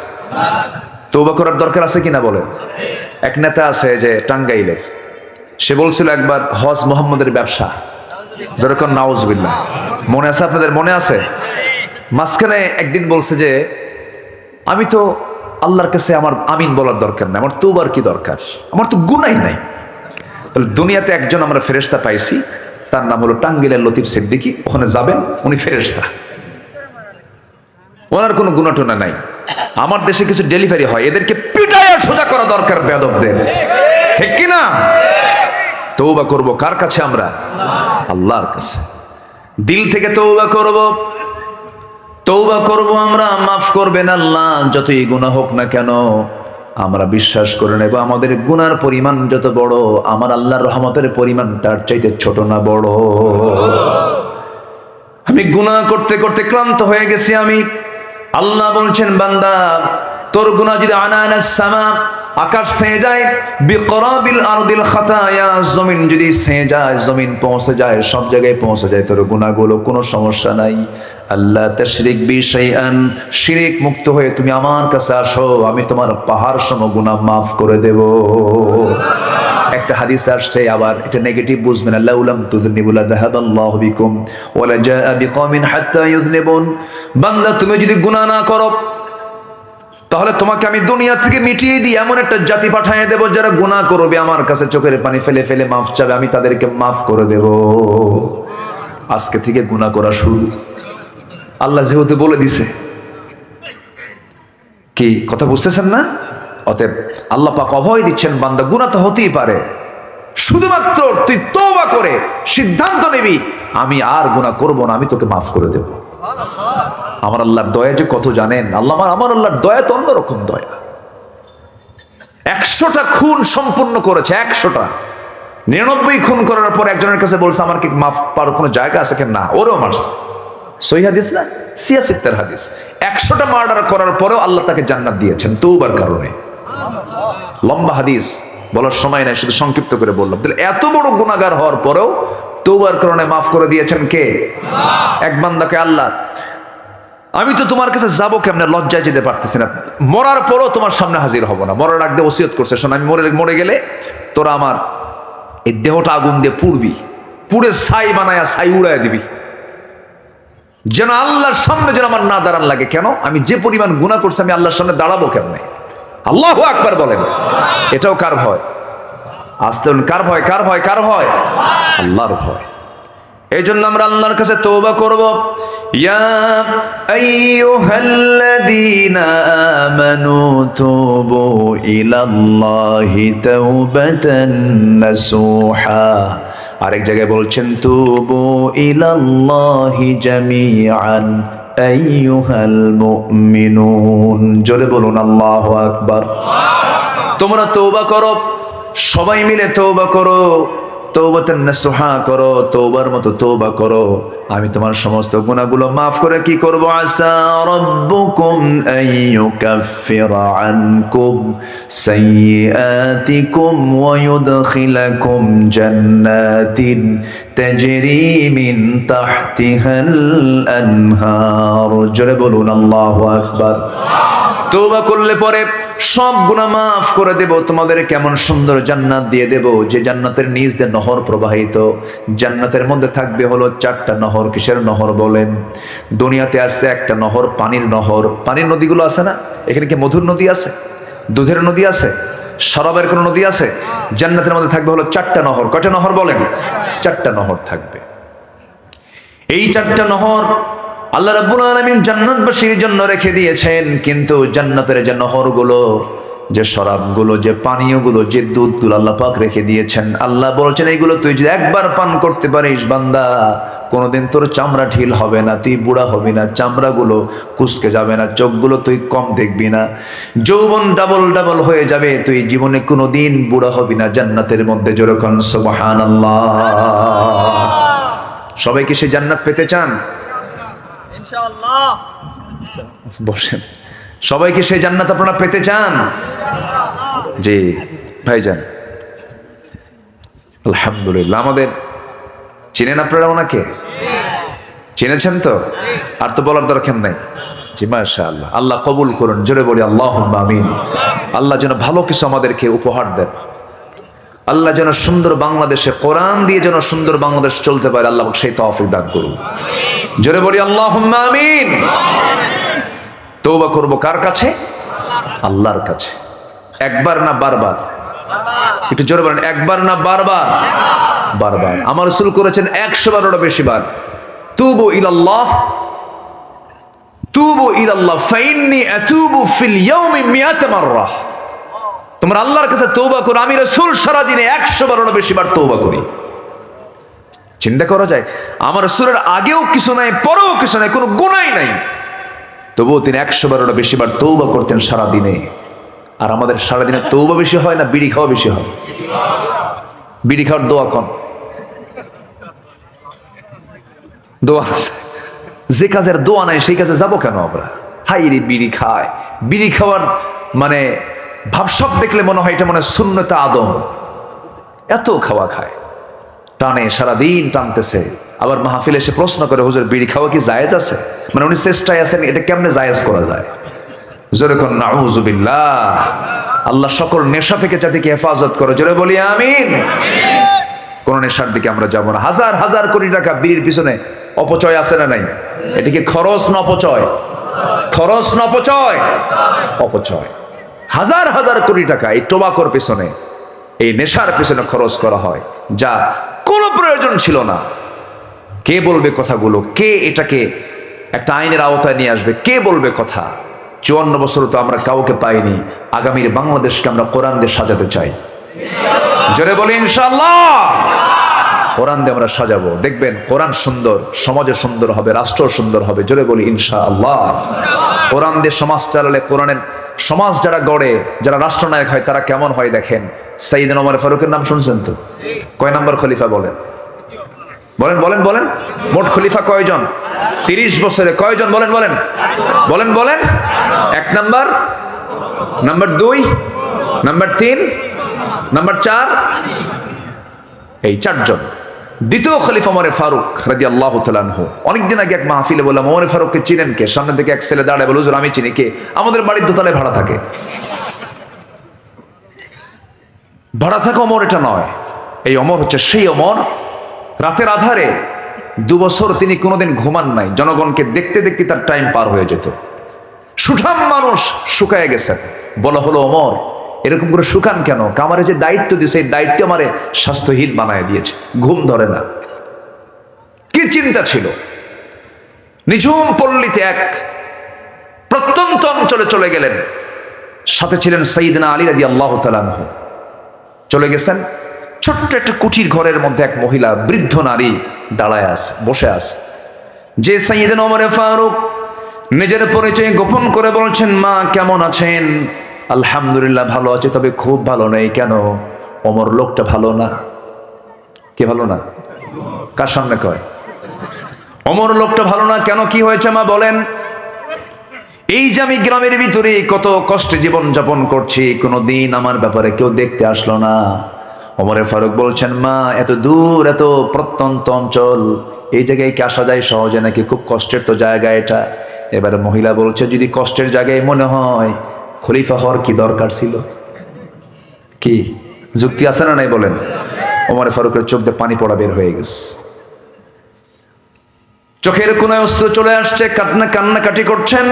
তওবা করার দরকার আছে কিনা বলেন? এক নেতা আছে যে টাঙ্গাইলের, সে বলছিল একবার হজ মোহাম্মদের ব্যবসা, যেরকম নাউজুবিল্লাহ। মনে আছে আপনাদের? মনে আছে? মাঝখানে একদিন বলছে যে আমি তো আল্লাহর কাছে আমার আমিন বলার দরকার নাই, আমার তওবার কি দরকার, আমার তো গুনাই নাই। তাহলে দুনিয়াতে একজন আমরা ফেরেশতা পাইছি, তার নাম হলো টাঙ্গাইলের লতিফ সিদ্দিকী। ওখানে যাবেন, উনি ফেরেশতা, ওনার কোনো গুনাটনা নাই। আমার দেশে কিছু ডেলিভারি হয়, এদেরকে পিটাইয়া সোজা করা দরকার বেয়াদবদের, ঠিক কিনা? তওবা করব কার কাছে? আমরা আল্লাহর কাছে। দিল থেকে তওবা করব, তওবা করব আমরা, মাফ করবেন আল্লাহ যতই গুনাহ হোক না কেন। আমরা বিশ্বাস করে নেব আমাদের গুনার পরিমাণ যত বড়, আমার আল্লাহর রহমতের পরিমাণ তার চাইতে ছোট না বড়। আমি গুনাহ করতে করতে ক্লান্ত হয়ে গেছি আমি। আল্লাহ বলছেন বান্দা তোর গুনাহ যদি আনানাস সামা, আকাশ ছেয়ে যায়, বিকরাবিল আরদিল খাতায়া, জমিন যদি ছেয়ে যায়, জমিন পৌঁছে যায়, সব জায়গায় পৌঁছে যায় তোর গুনাহগুলো, কোনো সমস্যা নাই। আল্লাহ তাশরিক বি শাইআন, শিরক মুক্ত হয়ে তুমি আমার কাছে আসো, আমি তোমার পাহাড় সম গুনাহ মাফ করে দেব। একটা হাদিস আসছে, আবার এটা নেগেটিভ বুঝবেন, লাউলাম তুযনিবু লাযাহাবাল্লাহু বিকুম ওয়া লাজাআ বিকওমিন হাত্তা ইউযনিবুন। বান্দা তুমি যদি গুনাহ না করো, তাহলে তোমাকে আমি দুনিয়া থেকে মিটিয়ে দিই, এমন একটা জাতি পাঠিয়ে দেব যারা গুনাহ করবে, আমার কাছে চোখের পানি ফেলে ফেলে মাফ চাবে, আমি তাদেরকে মাফ করে দেব। আজকে থেকে গুনাহ করা শুরু, আল্লাহ যেহেতু বলে দিছে। কি কথা বুঝতেছেন না? অতএব আল্লাহ পাক অভয় দিচ্ছেন, বান্দা গুনাহ তো হতেই পারে, শুধুমাত্র তুই তওবা করে সিদ্ধান্ত নিবি আমি আর গুনাহ করব না, আমি তোকে মাফ করে দেব। আমার আল্লাহর দয়া যে কত জানেন? আমার আল্লাহর দয়া তো অন্যরকম দয়া। 100টা খুন সম্পূর্ণ করেছে, 100টা, 99 খুন করার পর একজনের কাছে বলছে আমার কি মাফ পাওয়ার কোনো জায়গা আছে? কেন না, ওরও মারছে। সহিহ হাদিস না, সিয়াসিত্তার হাদিস। 100টা মার্ডার করার পরেও আল্লাহ তাকে জান্নাত দিয়েছেন তওবার কারণে। লম্বা হাদিস, বলার সময় নাই, শুধু সংক্ষিপ্ত করে বললাম। এত বড় গুনাহগার হওয়ার পরেও তওবার কারণে মাফ করে দিয়েছেন কে? এক বান্দাকে আল্লাহ, আমি তো তোমার কাছে যাবো কেমনে, লজ্জায় যেতে পারতেছি না, মরার পরও তোমার সামনে হাজির হব না। মরার আগে ওসিয়ত করছে, শোন আমি মরে গেলে তোরা আমার এই দেহটা আগুন দিয়ে পুড়বি, পুড়ে ছাই বানায়া ছাই উড়াইয়া দিবি, যেন আল্লাহর সামনে যেন আমার না দাঁড়ান লাগে। কেন? আমি যে পরিমাণ গুনাহ করছি, আমি আল্লাহর সামনে দাঁড়াবো কেমনে? আল্লাহু আকবার বলেন। এটাও কার ভয়? আসতে কার ভয়? কার ভয়? কার ভয়? আল্লাহর ভয়। এই জন্য আমরা আল্লাহর কাছে তওবা করব। ইয়া আইয়ুহাল্লাযীনা আমানু তুবু ইলাল্লাহি তাওবাতান নাসুহা। আরেক জায়গায় বলছেন তুবু ইলাল্লাহি জামিআন আইয়ুহাল মুমিনুন। জোরে বলুন আল্লাহু আকবার। তোমরা তওবা করো, সবাই মিলে তওবা করো, তওবাতান নাসুহা করো, তওবার মতো তওবা করো, আমি তোমার সমস্ত গুনাহগুলো মাফ করে কি করব? আসা রাব্বুকুম আইয়ুকাফিরা আনকুম সাইয়্যাতিকুম ওয়া ইউদখিলাকুম জান্নাতিন তাজরি মিন তাহতিহাল আনহার। জোরে বলুন আল্লাহু আকবার। তওবা করলে পরে সব গুনাহ মাফ করে দেব, তোমাদের কেমন সুন্দর জান্নাত দিয়ে দেব, যে জান্নাতের নিচ দিয়ে নহর প্রবাহিত। জান্নাতের মধ্যে থাকবে হলো 4টা নহর। কিসের নহর বলেন? দুনিয়াতে আছে একটা নহর, পানির নহর। পানির নদীগুলো আছে না, এখানে কি মধুর নদী আছে, দুধের নদী আছে, শরাবের কোনো নদী আছে? জান্নাতের মধ্যে থাকবে হলো 4টা নহর। কয়টা নহর বলেন? 4টা নহর থাকবে। এই 4টা নহর আল্লাহ রাব্বুল আলামিন জান্নাতবাসীর জন্য রেখে দিয়েছেন। কিন্তু জান্নাতের যে নহরগুলো, যে শরাবগুলো, যে পানীয়গুলো, যে দুধগুলো আল্লাহ পাক রেখে দিয়েছেন, আল্লাহ বলছেন এইগুলো তুই যদি একবার পান করতে পারিস বান্দা, কোনোদিন তোর চামড়া ঢিল হবে না, তুই বুড়া হবি না, চামড়াগুলো কুঁচকে যাবে না, চোখগুলো তুই কম দেখবি না, যৌবন ডাবল ডাবল হয়ে যাবে, তুই জীবনে কোনোদিন বুড়া হবি না জান্নাতের মধ্যে। যেরকম সুবহানাল্লাহ। সবাই কি সে জান্নাত পেতে চান? ইনশাআল্লাহ। বসেন। সবাই কি সেই জান্নাত আপনারা পেতে চান? জি ভাইজান, আলহামদুলিল্লাহ। আমাদের চিনেন আপনারা ওনাকে? চিনেছেন তো? আর তো বলার দরকার নাই। জি মাশাআল্লাহ। আল্লাহ কবুল করুন, জোরে বলি আল্লাহুম্মা আমিন। আল্লাহ যেন ভালো কিছু আমাদেরকে উপহার দেন। আল্লাহ যেন সুন্দর বাংলাদেশে কোরআন দিয়ে যেন সুন্দর বাংলাদেশ চলতে পারে, আল্লাহ সেই তৌফিক দান করুন। জোরে বলি আল্লাহুম্মা আমিন। তওবা করব কার কাছে? আল্লাহর কাছে। একবার না বারবার? একটু জোরে বলেন, একবার না বারবার? বারবার। আমার রাসূল করেছেন 100বারেরও বেশি বার। তুবু ইলাল্লাহ, তুবু ইলাল্লাহ ফাইন্নী আতুবু ফিল ইয়াউমি মিআত মাররা। তোমরা আল্লাহর কাছে তওবা করো, আমি রাসূল সারা দিনে 100বারেরও বেশি বার তওবা করি। চিন্তা করা যায়, আমার রাসূলের আগেও কিছু নাই, পরেও কিছু নাই, কোনো গুনাহই নাই, তবুও তিনি 100বারেরও বেশি বার তওবা করতেন সারা দিনে। আর আমাদের সারা দিনে তওবা বেশি হয় না বিড়ি খাওয়া বেশি হয়? বিড়ি খাওয়ার দোয়া কোন? দোয়া যে কাজের দোয়া নাই সেই কাজে যাবো কেন আমরা? হাই রে বিড়ি খায়, বিড়ি খাওয়ার মানে ভাবসাব দেখলে মনে হয় এটা মনে হয় সুন্নতে আদম, এত খাওয়া খায়, টানে সারাদিন টানতেছে। আবার মাহফিলে এসে প্রশ্ন করে, হুজুর বিড়ি খাওয়া কি জায়েজ আছে? মানে উনি চেষ্টায় আছেন এটা কেমনে জায়েজ করা যায়। জোরে কোন নাউযুবিল্লাহ। আল্লাহ সকল নেশা থেকে জাতিকে হেফাজত করে, জোরে বলি আমিন। কোন নেশার দিকে আমরা যাব না। হাজার হাজার কোটি টাকা বিড়ির পিছনে অপচয় আছে না নাই? এটা কি খরচ না অপচয়? খরচ না অপচয়? অপচয়। হাজার হাজার কোটি টাকা এই টোবাকোর পিছনে, এই নেশার পিছনে খরচ করা হয়, যা কোনো প্রয়োজন ছিল না। কে বলবে কথাগুলো? কে এটাকে একটা আইনের আওতায় নিয়ে আসবে? কে বলবে কথা? 54 বছর তো আমরা কাউকে পাইনি। আগামীর বাংলাদেশকে আমরা কোরআন দিয়ে সাজাতে চাই। জোরে বলি ইনশাআল্লাহ। কোরআন দিয়ে আমরা সাজাবো, দেখবেন কোরআন সুন্দর, সমাজে সুন্দর হবে, রাষ্ট্র সুন্দর হবে। জোরে বলি ইনশাআল্লাহ। কোরআন দিয়ে সমাজ চালালে, কোরআনের সমাজ যারা গড়ে, যারা রাষ্ট্রনায়ক হয় তারা কেমন হয় দেখেন। সাইয়েদনা ওমর ফারুকের নাম শুনছেন তো? কয় নাম্বার খলিফা বলেন? বলেন বলেন বলেন। মোট খলিফা কয়জন? 30 বছরে কয়জন? বলেন বলেন বলেন বলেন। 1 নাম্বার, নাম্বার 2, নাম্বার 3, নাম্বার 4, এই 4 জন। দ্বিতীয় খলিফা ওমর ফারুক রাদিয়াল্লাহু তাআলা আনহু। অনেকদিন আগে এক মাহফিলে বললাম, ওমর ফারুককে চিনেন কে? সামনে থেকে এক ছেলে দাঁড়ায় বলে, হুজুর আমি চিনি। কে? আমাদের বাড়ির দোতলায় ভাড়া থাকে। ভাড়া থাকা ওমর এটা নয়, এই ওমর হচ্ছে সেই ওমর, রাতের আধারে 2 বছর তিনি কোনোদিন ঘুমান নাই। জনগণকে দেখতে দেখতে তার টাইম পার হয়ে যেত। সুঠাম মানুষ, শুকায় গেছেন। বলা হলো, ওমর এরকম করে শুকান কেন? আমারে যে দায়িত্ব দিয়েছে, এই দায়িত্ব আমারে স্বাস্থ্যহীন বানায় দিয়েছে, ঘুম ধরে না। কি চিন্তা ছিল! নিঝুম পল্লীতে এক প্রত্যন্ত অঞ্চলে চলে গেলেন। সাথে ছিলেন সাইয়েদনা আলী রাদিয়াল্লাহু তাআলা আনহু। চলে গেছেন, ছোট্ট একটা কুঠির ঘরের মধ্যে এক মহিলা, বৃদ্ধ নারী দাঁড়ায় আছে, বসে আছে। যে সাইয়েদনা ওমর ফারুক নিজের পরিচয় গোপন করে বলছেন, মা কেমন আছেন? আলহামদুলিল্লাহ ভালো আছে, তবে খুব ভালো নেই। কেন? ওমর লোকটা ভালো না। কে ভালো না? কার সামনে কয়? ওমর লোকটা ভালো না কেন? কি হয়েছে মা বলেন? এই যে আমি গ্রামের ভিতরে কত কষ্টে জীবন যাপন করছি, কোনোদিন আমার ব্যাপারে কেউ দেখতে আসলো না। ওমরে ফারুক বলছেন, মা এত দূর, এত প্রত্যন্ত অঞ্চল, এই জায়গায় কি আসা যায় সহজে নাকি? খুব কষ্টের তো জায়গা এটা। এবারে মহিলা বলছে, যদি কষ্টের জায়গায় মনে হয়, খলিফা হওয়ার কি দরকার ছিল? কি যুক্তি আছে না নাই বলেন? ওমরে ফারুকের চোখ দিয়ে পানি পড়া বের হয়ে গেছে। চোখের কোনায় অস্ত্র চলে আসছে, কান্নাকাটি করছেন।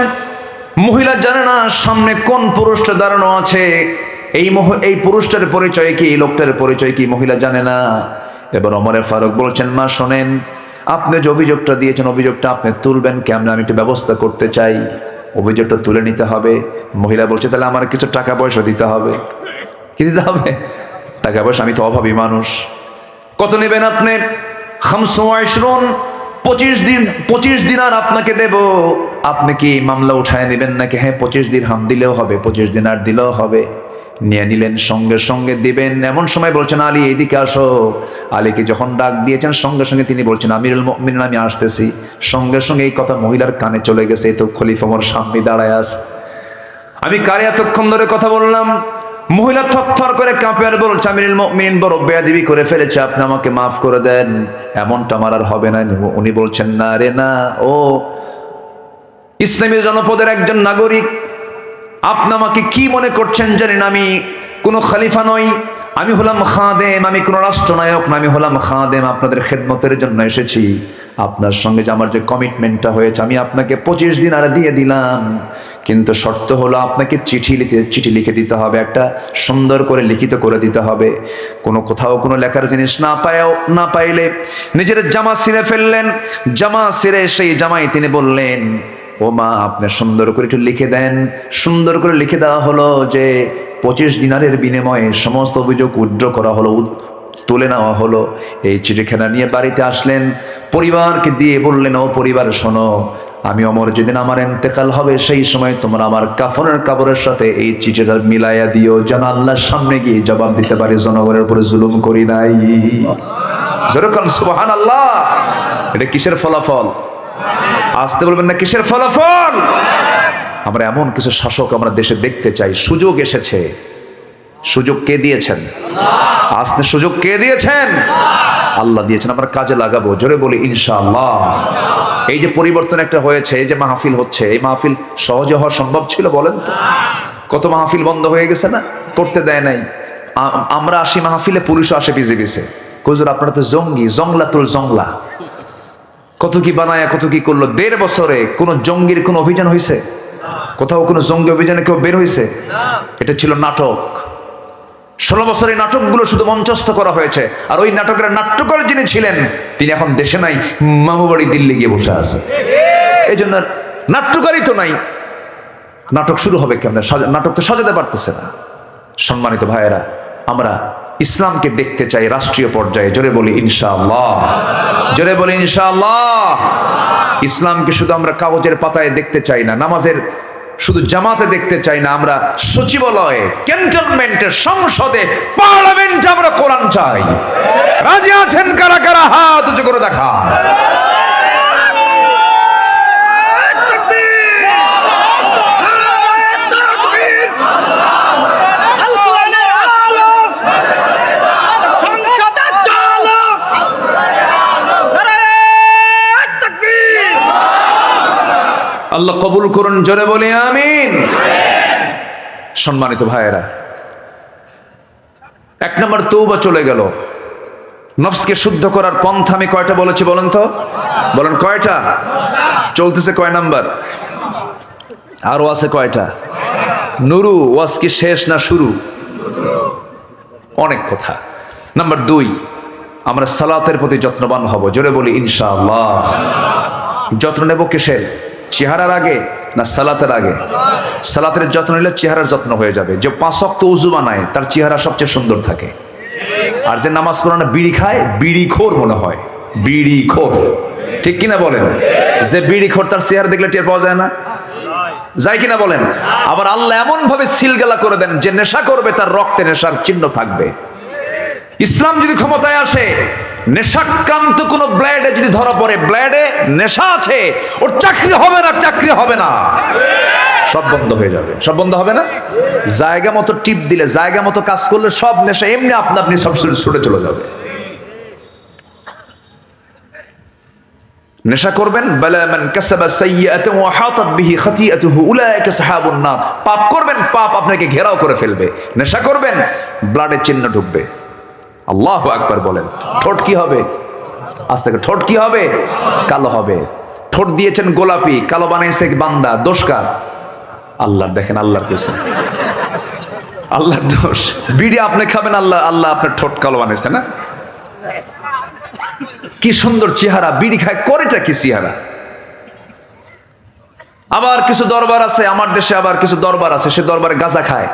মহিলা জানে না সামনে কোন পুরুষটা দাঁড়ানো আছে। এই পুরুষটার পরিচয় কি, এই লোকটার পরিচয় কি মহিলা জানে না। এবার ওমরে ফারুক বলছেন, মা শোনেন, আপনি যে অভিযোগটা দিয়েছেন, অভিযোগটা আপনি তুলবেন কেমন? আমি একটু ব্যবস্থা করতে চাই, অভিযোগটা তুলে নিতে হবে। মহিলা বলছে, তাহলে আমার কিছু টাকা পয়সা দিতে হবে। কি দিতে হবে? টাকা পয়সা, আমি তো অভাবী মানুষ। কত নেবেন আপনি? 25 দিনার আপনাকে দেব। আপনি কি মামলা উঠায় নেবেন নাকি? হ্যাঁ 25 দিরহাম দিলেও হবে, 25 দিনার দিলেও হবে। নিয়ে নিলেন, সঙ্গে সঙ্গে দিবেন। এমন সময় বলছেন, আলী এইদিকে আসো। আলীকে যখন ডাক দিয়েছেন, সঙ্গে সঙ্গে তিনি বলছেন, আমিরুল মুমিনিন আমি আসতেছি। সঙ্গে সঙ্গে এই কথা মহিলার কানে চলে গেছে। এই তো খলিফা ওমর সামনে দাঁড়ায় আছে। আমি কারে এতক্ষণ ধরে কথা বললাম? মহিলা থরথর করে কাঁপে আর বলছে, আমিরুল মুমিনিন বড় বেয়াদবি করে ফেলেছে, আপনি আমাকে মাফ করে দেন, এমনটা আমার আর হবে না। উনি বলছেন, না রে না, ও ইসলামী জনপদের একজন নাগরিক, আপনি আমাকে কি মনে করছেন জানেন? আমি কোনো খলিফা নই, আমি হলাম খাদেম, আমি কোনো রাষ্ট্রনায়ক না, আমি হলাম খাদেম, আপনাদের খেদমতের জন্য এসেছি। আপনার সঙ্গে যে আমার যে কমিটমেন্টটা হয়েছে, আমি আপনাকে 25 দিন আর দিয়ে দিলাম, কিন্তু শর্ত হলো আপনাকে চিঠি লিখে দিতে হবে, একটা সুন্দর করে লিখিত করে দিতে হবে। কোথাও কোনো লেখার জিনিস না পাইলে নিজের জামা ছিঁড়ে ফেললেন। জামা ছিঁড়ে সেই জামাই তিনি বললেন, ও মা আপনি সুন্দর করে একটু লিখে দেন। সুন্দর করে লিখে দেওয়া হলো যে 25 দিনারের বিনিময়ে সমস্ত অভিযোগ উইথড্র করা হলো, তুলে নেওয়া হলো। এই চিঠিখানা নিয়ে বাড়িতে আসলেন, পরিবারকে দিয়ে বললেন, ও পরিবার শোনো, আমি ওমর যেদিন আমার ইন্তেকাল হবে, সেই সময় তোমরা আমার কাফনের কাপড়ের সাথে এই চিঠিটা মিলাইয়া দিও, যেন আল্লাহর সামনে গিয়ে জবাব দিতে পারি জনগণের উপরে জুলুম করি নাই। যেরকম সুবহানাল্লাহ। এটা কিসের ফলাফল? আসতে বলবেন না, কিসের ফলাফল? আমরা এমন কিছু শাসক আমরা দেশে দেখতে চাই। সুযোগ এসেছে, সুযোগ কে দিয়েছেন? আসতে সুযোগ কে দিয়েছেন? আল্লাহ দিয়েছেন, আমরা কাজে লাগাবো। জোরে বলি ইনশাআল্লাহ। এই যে পরিবর্তন একটা হয়েছে, এই যে মাহফিল হচ্ছে, এই মাহফিল সহজে হওয়া সম্ভব ছিল বলেন তো? কত মাহফিল বন্ধ হয়ে গেছে না, করতে দেয় নাই। আমরা আসি মাহফিলে, পুলিশও আসে পিছে পিছে, হুজুর আপনারা তো জঙ্গি, জংলাতুল জংলা, কত কি বানায় কত কি করলো। 1.5 বছরে কোন জঙ্গির কোন অভিযান হয়েছে? কোথাও কোনো জঙ্গি অভিযানে কেউ বের হয়েছে? এটা ছিল নাটক। 16 বছরের নাটকগুলো শুধু মঞ্চস্থ করা হয়েছে। আর ওই নাটকের নাট্যকার যিনি ছিলেন তিনি এখন দেশে নাই, মামু বাড়ি দিল্লি গিয়ে বসে আছে। এই জন্য নাট্যকারই তো নাই, নাটক শুরু হবে কেমন? নাটক তো সাজাতে পারতেছে না। সম্মানিত ভাইয়েরা, আমরা ইসলামকে দেখতে চাই রাষ্ট্রীয় পর্যায়ে। জোরে বলি ইনশাআল্লাহ, জোরে বলি ইনশাআল্লাহ। ইসলামকে শুধু আমরা কাগজের পাতায় দেখতে চাই না, নামাজের শুধু জামাতে দেখতে চাই না, আমরা সচিবালয়ে, ক্যান্টনমেন্টে, সংসদে, পার্লামেন্টে আমরা কোরআন চাই। রাজি আছেন কারা কারা? হাত উঁচু করে দেখা। আল্লাহ কবুল করুন, জোরে বলি আমিন। সম্মানিত ভাইয়েরা, 1 নম্বর তওবা চলে গেল। নফসকে শুদ্ধ করার পন্থা আমি কয়টা বলেছি বলেন তো? বলেন কয়টা? চলতেছে কয় নাম্বার? আরো আছে কয়টা? নুরু। ওয়াজ কি শেষ না শুরু? অনেক কথা। নাম্বার 2, আমরা সালাতের প্রতি যত্নবান হব। জোরে বলি ইনশাআল্লাহ। যত্ন নেব কিসের? চেহারার আগে না সালাতের আগে? সালাতের যত্ন নিলে চেহারার যত্ন হয়ে যাবে। যে 5 ওয়াক্ত ওযু বানায় তার চেহারা সবচেয়ে সুন্দর থাকে। আর যে নামাজ পড়ে না, বিড়ি খায়, বিড়িখোর মনে হয়, বিড়িখোর। ঠিক কিনা বলেন? যে বিড়িখোর তার চেহারা দেখলে টের পাওয়া যায় না, যায় কিনা বলেন? আবার আল্লাহ এমন ভাবে সিলগালা করে দেন যে নেশা করবে তার রক্তে নেশার চিহ্ন থাকবে। ইসলাম যদি ক্ষমতায় আসে, নেশাক্রান্ত কোন ব্লেডে যদি ধরা পড়ে, ব্লেডে নেশা আছে, ওর চাকরি হবে না, চাকরি হবে না, সব বন্ধ হয়ে যাবে। সব বন্ধ হবে না? জায়গা মতো টিপ দিলে, জায়গা মতো কাজ করলে সব নেশা এমনি আপনা আপনি সব ছুটে চলে যাবে। নেশা করবেন, বালা মান কাসাবা সাইয়্যাতান ওয়া হাতাত বিহি খাতিআতুহু উলাইকা সাহাবুন নার। পাপ করবেন, পাপ আপনাকে ঘেরাও করে ফেলবে। নেশা করবেন, ব্লাডের চিহ্ন ঢুকবে। আল্লাহু আকবার বলেন। ঠোঁট কি হবে? আজ থেকে ঠোঁট কি হবে? কালো হবে। ঠোঁট দিয়েছেন গোলাপি, কালো বানাইছে বান্দা, দোষ কার? আল্লাহর। দেখেন আল্লাহর কইছে, আল্লাহর দোষ। বিড়ি আপনি খাবেন, আল্লাহ আল্লাহ আপনার ঠোঁট কালো বানাইছে না? কি সুন্দর চেহারা, বিড়ি খায়, করেটা কি চেহারা। আবার কিছু দরবার আছে আমার দেশে, আবার কিছু দরবার আছে সে দরবারে গাঁজা খায়।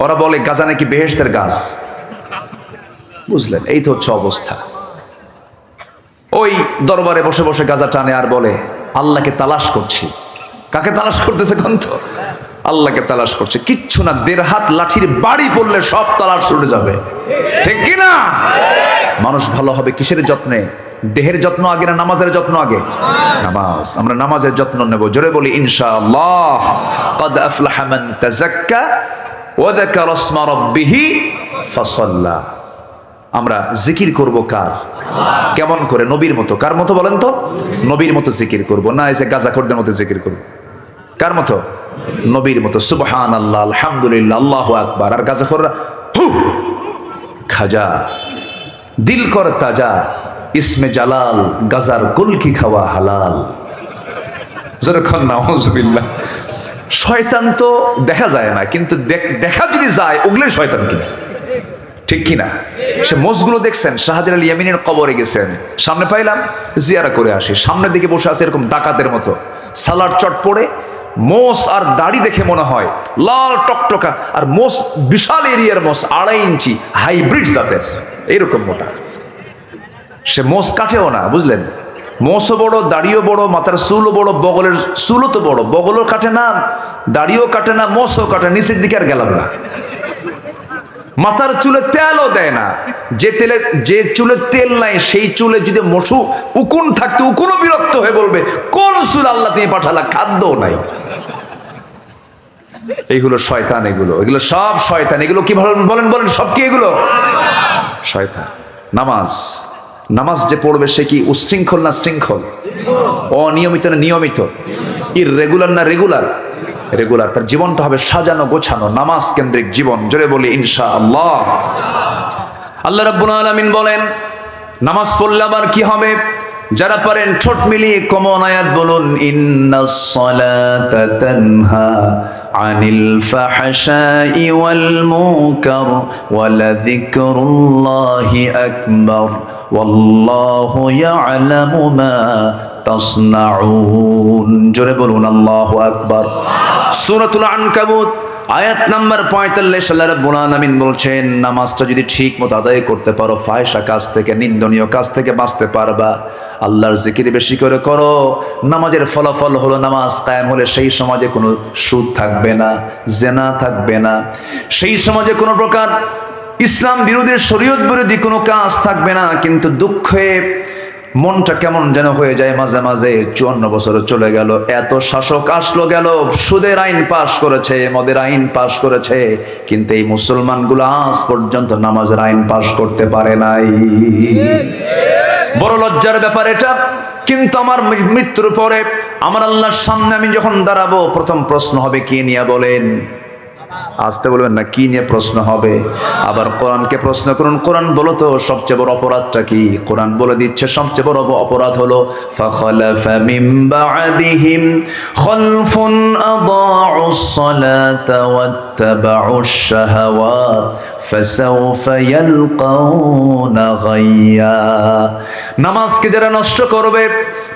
ওরা বলে গাঁজা নাকি বেহেশতের গাছ। বুঝলেন? এই তো হচ্ছে অবস্থা। ওই দরবারে বসে বসে গাঁজা টানে আর বলে আল্লাহকে তালাশ করছি। কাকে তালাশ করতেছে? কন্ত আল্লাহকে তালাশ করছে। কিচ্ছু না, 1.5 হাত লাঠির বাড়ি পড়লে সব তালাশ ছুটে যাবে। ঠিক কিনা? মানুষ ভালো হবে কিসের যত্নে? দেহের যত্ন আগে না নামাজের যত্ন আগে? নামাজ। আমরা নামাজের যত্ন নেব। জোরে বলি ইনশাআল্লাহ। قد أفلح من تزكى وذكر اسم ربه فصلى। আমরা জিকির করব কার? কেমন করে? নবীর মতো। কার মতো বলেন তো? নবীর মতো জিকির করব, না এসে গাঁজাখোরদের মতো জিকির করব। কার মতো? নবীর মতো। সুবহানাল্লাহ, আলহামদুলিল্লাহ, আল্লাহু আকবার। আর গাঁজাখোররা হু খাজা, দিল কর তাজা, ইসমে জালাল, গাজার গুলকি খাওয়া হালাল। যখন নাউজুবিল্লাহ। শয়তান তো দেখা যায় না, কিন্তু দেখা যদি যায় ওগুলো শয়তান কিন্তু। ঠিক কিনা? সে মোষগুলো দেখছেন, শাহজালাল আল ইয়ামিনের কবরে গেছেন, সামনে পাইলাম জিয়ারা করে আসি, সামনের দিকে বসে আছে এরকম ডাকাতের মতো, সালার চট পড়ে, মোষ আর দাড়ি দেখে মনে হয় লাল টকটকা, আর মোষ বিশাল এরিয়ার মোষ, 2.5 ইঞ্চি, হাইব্রিড জাতের, এইরকম মোটা। সে মোষ কাটেও না, বুঝলেন? মোষও বড়, দাড়িও বড়, মাথার চুলও বড়, বগলের চুলও তো বড়, বগলও কাটে না, দাড়িও কাটে না, মোষও কাটে, নিচের দিকে আর গেলাম না। মাথার চুলে তেলও দেয় না। যে চুলে তেল নাই সেই চুলে যদি মশু উকুন থাকতো, উকুনও বিরক্ত হয়ে বলবে কোন চুল আল্লাহ তুমি পাঠালা, খাদ্যও নাই। এইগুলো শয়তান, এগুলো সব শয়তান। এগুলো কি বলেন সব কি এগুলো? শয়তান। নামাজ যে পড়বে সে কি উচ্ছৃঙ্খল না শৃঙ্খল? অনিয়মিত না নিয়মিত? ইররেগুলার না রেগুলার? রেগুলার। তার জীবনটা হবে সাজানো গোছানো নামাজ কেন্দ্রিক জীবন। জোরে বলি ইনশাআল্লাহ। আল্লাহ রাব্বুল আলামিন বলেন নামাজ পড়লে আবার কি হবে? যারা পারেন ঠোঁট মিলিয়ে কমন আয়াত বলুন, ইন্নাস সালাতা তানহা আনিল ফাহশাই ওয়াল মুনকার ওয়া লাযিকরুল্লাহি আকবার ওয়াল্লাহু ইয়ালামু মা তাসনাউন। জোরে বলুন আল্লাহু আকবার। সূরাতুল আনকাবুত আয়াত নাম্বার 45 আল্লাহ রাব্বুল আলামিন বলছেন নামাজটা যদি ঠিক মতো আদায় করতে পারো ফাহিশা কাজ থেকে, নিন্দনীয় কাজ থেকে বাঁচতে পারবা। আল্লাহর জিকির বেশি করে করো। নামাজের ফলাফল হলো নামাজ কায়েম হলে সেই সমাজে কোনো সুদ থাকবে না, জেনা থাকবে না, সেই সমাজে কোনো প্রকার ইসলাম বিরোধী শরীয়ত বিরোধী কোনো কাজ থাকবে না। কিন্তু দুঃখে মনটা কেমন যেন হয়ে যায় মাঝে মাঝে। 54 বছরে চলে গেল, এত শাসক আসলো গেল, সুদের আইন পাশ করেছে, মদের আইন পাশ করেছে, কিন্তু এই মুসলমানগুলো আজ পর্যন্ত নামাজের আইন পাশ করতে পারে নাই। বড় লজ্জার ব্যাপার এটা। কিন্তু আমার মৃত্যুর পরে আমার আল্লাহর সামনে আমি যখন দাঁড়াবো, প্রথম প্রশ্ন হবে কি নিয়ে বলেন? আসতে বলবেন না, কি নিয়ে প্রশ্ন হবে? আবার কোরআনকে প্রশ্ন করুন, কোরআন বলো তো সবচেয়ে বড় অপরাধটা কি? কোরআন বলে দিচ্ছে সবচেয়ে বড় অপরাধ হলো ফাখালাফা মিন বা'দিহিম খালফুন আদাউস সালাতা ওয়াত্তাবাউশ শাহাওয়াত ফাসাউফা ইয়ালকাউনা গাইয়া। নামাজকে যারা নষ্ট করবে,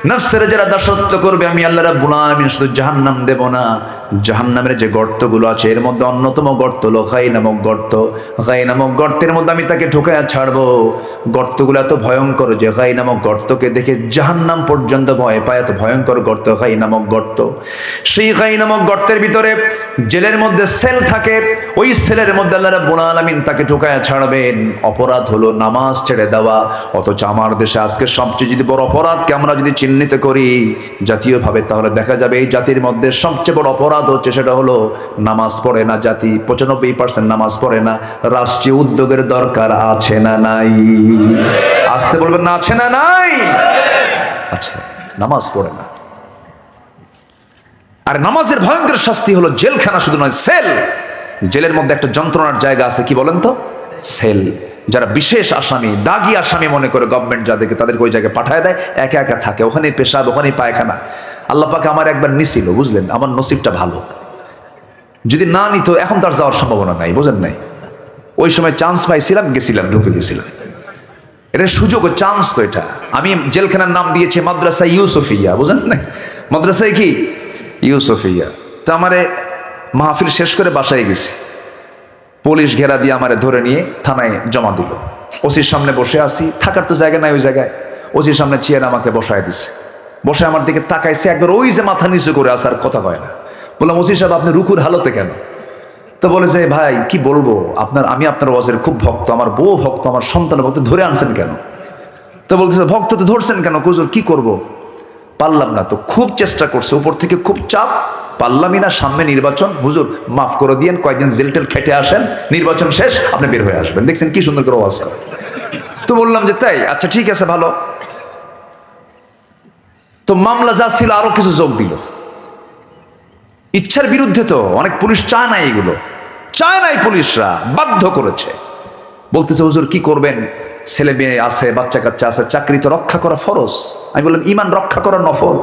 নফসের যারা দাসত্ব করবে, আমি আল্লাহ রাব্বুল আলামিন শুধু জাহান্নাম দেব না, জাহান্নামের যে গর্তগুলো আছে এর মধ্যে অন্যতম গর্ত হলো গাই নামক গর্ত। গাই নামক গর্তের মধ্যে আমি তাকে ঢুকায়া ছাড়বো। গর্তগুলো এত ভয়ঙ্কর যে গাই নামক গর্তকে দেখে জাহান্নাম পর্যন্ত ভয় পায়, এত ভয়ঙ্কর গর্ত গাই নামক গর্ত। সেই গাই নামক গর্তের ভিতরে জেলের মধ্যে সেল থাকে, ওই সেলের মধ্যে আল্লাহ রাব্বুল আলামিন তাকে ঢুকায়া ছাড়বেন। অপরাধ হলো নামাজ ছেড়ে দেওয়া। অথচ আমার দেশে আজকে সবচেয়ে যদি বড় অপরাধকে আমরা যদি চিহ্নিত করি জাতীয়ভাবে, তাহলে দেখা যাবে এই জাতির মধ্যে সবচেয়ে বড় অপরাধ হচ্ছে সেটা হলো নামাজ পড়ে না জাতি। 95% নামাজ পড়ে না। রাষ্ট্রীয় উদ্যোগের দরকার আছে না নাই? আসতে বলবেন না, আছে না নাই? আচ্ছা, নামাজ পড়ে না। আর নামাজের ভয়ঙ্কর শাস্তি হলো জেলখানা, শুধু নয় সেল। জেলের মধ্যে একটা যন্ত্রণার জায়গা আছে, কি বলেন তো? সেল। যারা বিশেষ আসামি, দাগি আসামি মনে করে গভর্নমেন্ট যাদেরকে, তাদেরকে ওই জায়গায় পাঠায় দেয়, একা একা থাকে, ওখানেই পেশাব, ওখানেই পায়খানা। আল্লাহ পাক আমার একবার নিছিল, বুঝলেন, আমার নসিবটা ভালো। যদি না নিত এখন তার যাওয়ার সম্ভাবনা নাই, বুঝেন নাই? ওই সময় চান্স পাইছিলাম, গেছিলাম, ঢুকে গেছিলাম। এটা সুযোগ, চান্স তো এটা। আমি জেলখানার নাম দিয়েছি মাদ্রাসা ইউসুফিয়া, বুঝেন না? মাদ্রাসায় কি ইউসুফিয়া। তো আমারে মাহফিল শেষ করে বাসায় গেছি, পুলিশ ঘেরা দিয়ে আমারে ধরে নিয়ে থানায় জমা দিল। ওসির সামনে বসে আছি, থাকার তো জায়গা নাই ওই জায়গায়। ওসির সামনে চেয়ার আমাকে বসায় দিছে, বসে আমার দিকে তাকাইছে একবার, ওই যে মাথা নিচু করে আসার কথা কয় না। বললাম, ওসি সাহেব আপনি রুকুর হালতে কেন? তো বলে যে ভাই কি বলবো, আমি আপনার ওয়াজের খুব ভক্ত, আমার বউ ভক্ত, আমার সন্তান ভক্ত, ধরে আনছেন কেন? তো বলতেছে ভক্ত তো ধরছেন কেন? কুজুর কি করব, পারলাম না। তো খুব চেষ্টা করছে, উপর থেকে খুব চাপ, পারলামই না। সামনে নির্বাচন, হুজুর মাফ করে দিয়েন, কয়েকদিন জেল টেল খেটে আসেন, নির্বাচন শেষ আপনি বের হয়ে আসবেন। দেখছেন কি সুন্দর করে ওয়াজ করে। তো বললাম যে তাই, আচ্ছা ঠিক আছে ভালো। তো মামলা যা ছিল আরো কিছু যোগ দিল, ইচ্ছার বিরুদ্ধে। তো অনেক পুলিশ চায় না, এগুলো চায় নাই, পুলিশরা বাধ্য করেছে। বলতেছে হুজুর কি করবেন, ছেলে মেয়ে আছে, বাচ্চা কাচ্চা আছে, চাকরি তো রক্ষা করা ফরজ। আমি বললাম ইমান রক্ষা করা নফল।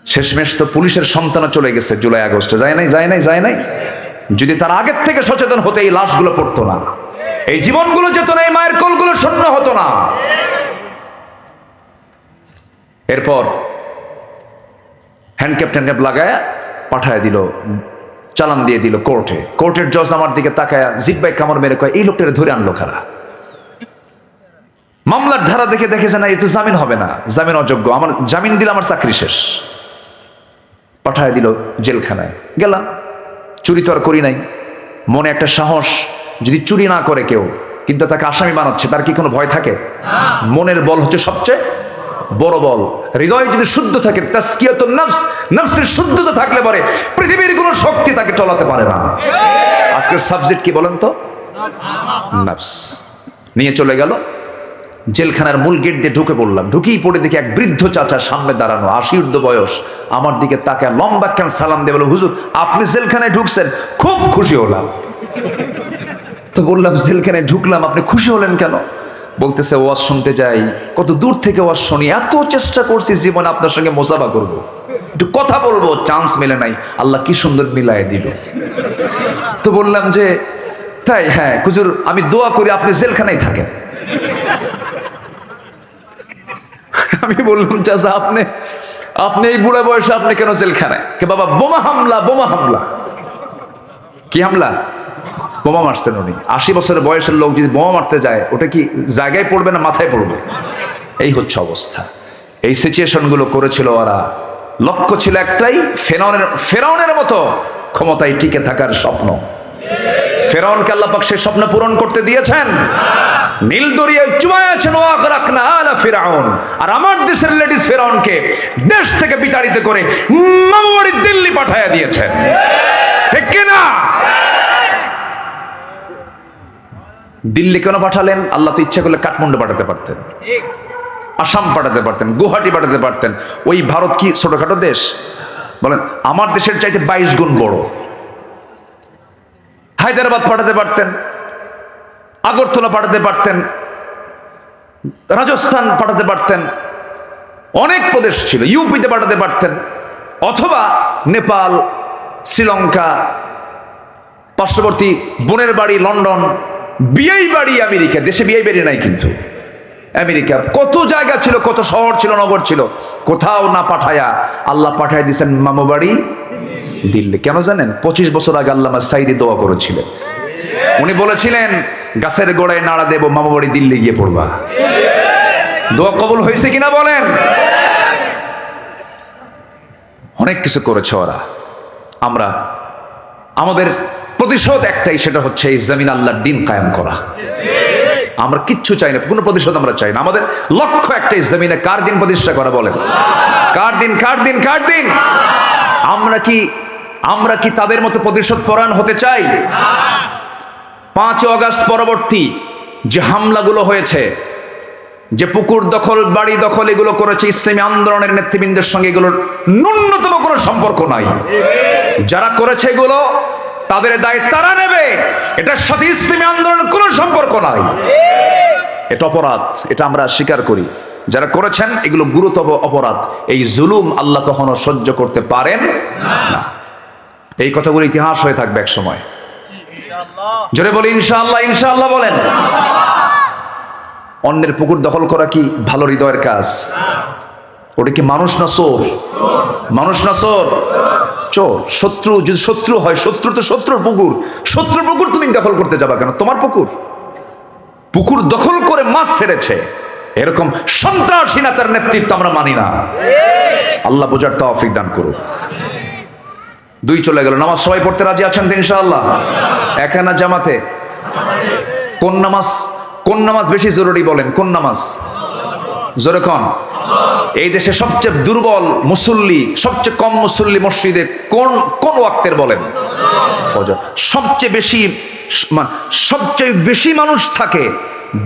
শেষমেশ তো পুলিশের সন্তানও চলে গেছে জুলাই আগস্টে, যায় নাই। যদি তার আগের থেকে সচেতন হতো এই লাশগুলো পড়তো না, এই জীবনগুলো যেত না, এই মায়ের কোলগুলো শূন্য হতো না। এরপর হ্যান্ডক্যাপ লাগায় পাঠায় দিল, চালান দিয়ে দিল কোর্টে। কোর্টের জজ আমার দিকে তাকায় জিব্বায় কামড় মেরে কয় এই লোকটারে ধরে আনলো খারা। মামলার ধারা দেখে যে না, এ তো জামিন হবে না, জামিন অযোগ্য, আমার জামিন দিলে আমার চাকরি শেষ। পাঠায় দিল জেলখানায়। গেলাম, চুরি তো আর করি নাই, মনে একটা সাহস, যদি চুরি না করে কেউ কিন্তু তাকে আসামি বানাচ্ছে, তার কি কোনো ভয় থাকে? মনের বল হচ্ছে সবচেয়ে বড় বল। হৃদয় যদি শুদ্ধ থাকে, তাজকিয়াতুন নফস, নফসের শুদ্ধতা থাকলে পরে পৃথিবীর কোনো শক্তি তাকে চলাতে পারে না। আজকের সাবজেক্ট কি বলেন তো? নফস। নিয়ে চলে গেল জেলখানার মূল গেট দিয়ে ঢুকে পড়লাম। ঢুকেই পড়ে দেখি এক বৃদ্ধ চাচা সামনে দাঁড়ানো, 80 ঊর্ধ্ব বয়স, আমার দিকে তাকায় লম্বা একখান সালাম দিয়ে বলে, হুজুর আপনি জেলখানায় ঢুকছেন? খুব খুশি হলাম। তো বললাম জেলখানায় ঢুকলাম, আপনি খুশি হলেন কেন? বলতেছে ওয়াজ শুনতে যাই, কত দূর থেকে ওয়াজ শুনি, এত চেষ্টা করছি জীবনে আপনার সঙ্গে মোসাফা করব, একটু কথা বলবো, চান্স মেলে নাই, আল্লাহ কি সুন্দর মিলায় দিল। তো বললাম যে তাই? হ্যাঁ হুজুর, আমি দোয়া করি আপনি জেলখানায় থাকেন। আমি বললাম চাচা আপনি এই বুড়া বয়সে আপনি কেন জেলখানায়? কে বাবা, বোমা হামলা, বোমা হামলা। কি হামলা? বোমা মারছেন উনি। 80 বছরের বয়সের লোক যদি বোমা মারতে যায়, ওটা কি জায়গায় পড়বে না মাথায় পড়বে? এই হচ্ছে অবস্থা। এই সিচুয়েশন গুলো করেছিল ওরা। লক্ষ্য ছিল একটাই, ফেরাউনের মতো ক্ষমতায় টিকে থাকার স্বপ্ন। ফেরাউনকে আল্লাহ পাক সেই স্বপ্ন পূরণ করতে দিয়েছেন। নীল দরিয়ায় চুবায় আছেন ওয়াগরাকনা আলা ফিরাউন। আর আমার দেশের লেডিস ফেরাউনকে দেশ থেকে বিতাড়িত করে মামাবাড়ি দিল্লি পাঠায়া দিয়েছেন, ঠিক কিনা? দিল্লি কেন পাঠালেন? আল্লাহ তো ইচ্ছা করলে কাঠমান্ডু পাঠাতে পারতেন, আসাম পাঠাতে পারতেন, গুয়াহাটি পাঠাতে পারতেন। ওই ভারত কি ছোটখাটো দেশ? বলেন, আমার দেশের চাইতে 22 গুণ বড়। হায়দ্রাবাদ পাঠাতে পারতেন, আগরতলা পাঠাতে পারতেন, রাজস্থান পাঠাতে পারতেন, অনেক প্রদেশ ছিল, ইউপিতে পাঠাতে পারতেন, অথবা নেপাল, শ্রীলঙ্কা, পার্শ্ববর্তী বোনের বাড়ি লন্ডন, বিয়েই বাড়ি আমেরিকা। দেশে বিয়ে বাড়ি নাই কিন্তু আমেরিকা। কত জায়গা ছিল, কত শহর ছিল, নগর ছিল, কোথাও না পাঠায়া আল্লাহ পাঠায় দিয়েছেন মামা বাড়ি দিল্লি। কেন জানেন? 25 বছর আগে আল্লামা সাইদি দোয়া করেছিলেন। উনি বলেছিলেন গাছের গোড়ায় নাড়া দেব, মামা বাড়ি দিল্লি গিয়ে পড়বা। দোয়া কবুল হয়েছে কিনা বলেন? অনেক কিছু করেছে ওরা। আমাদের প্রতিশোধ একটাই, সেটা হচ্ছে এই জমিন আল্লাহর দিন কায়েম করা। আমরা কিচ্ছু চাই না, কোনো প্রতিশোধ আমরা চাই না। আমাদের লক্ষ্য একটাই, জমিনে কার দিন প্রতিষ্ঠা করা। বলেন কার দিন, কার দিন, কার দিন? আমরা কি তাদের মতো প্রতিশোধ পরায়ণ হতে চাই? 5 আগস্ট পরবর্তী যে হামলাগুলো হয়েছে, যে পুকুর দখল, বাড়ি দখল, এগুলো করেছে ইসলামী আন্দোলনের নেতৃবৃন্দের সঙ্গে এগুলোর ন্যূনতম কোনো সম্পর্ক নাই। যারা করেছে এগুলো, তাদের দায় তারা নেবে, এটার সাথে ইসলামী আন্দোলনের কোনো সম্পর্ক নাই। এটা অপরাধ, এটা আমরা স্বীকার করি। যারা করেছেন এগুলো গুরুতর অপরাধ। এই জুলুম আল্লাহ কখনো সহ্য করতে পারেন না। এই কথাগুলো ইতিহাস হয়ে থাকবে এক সময়। জোরে বলি ইনশাআল্লাহ, ইনশাআল্লাহ বলেন। অন্যের পুকুর দখল করা কি ভালো হৃদয়ের কাজ? ওটা কি মানুষ না চোর? মানুষ না চোর? চোর। শত্রু যদি শত্রু হয়, শত্রু তো শত্রুর পুকুর, শত্রুর পুকুর তুমি দখল করতে যাবা কেন? তোমার পুকুর দখল করে মাছ ছেড়েছে, এরকম সন্ত্রাসীনাতার নেতৃত্ব আমরা মানি না। আল্লাহ বোঝার তৌফিক দান করুন। 2 চলে গেল। নামাজ সবাই পড়তে রাজি আছেন তো ইনশাআল্লাহ? একানা জামাতে? কোন নামাজ বেশি জরুরি বলেন? কোন নামাজ জোরে কোন? এই দেশে সবচেয়ে দুর্বল মুসল্লি, সবচেয়ে কম মুসল্লি মসজিদে কোন ওয়াক্তের বলেন? ফজর। সবচেয়ে বেশি মানুষ থাকে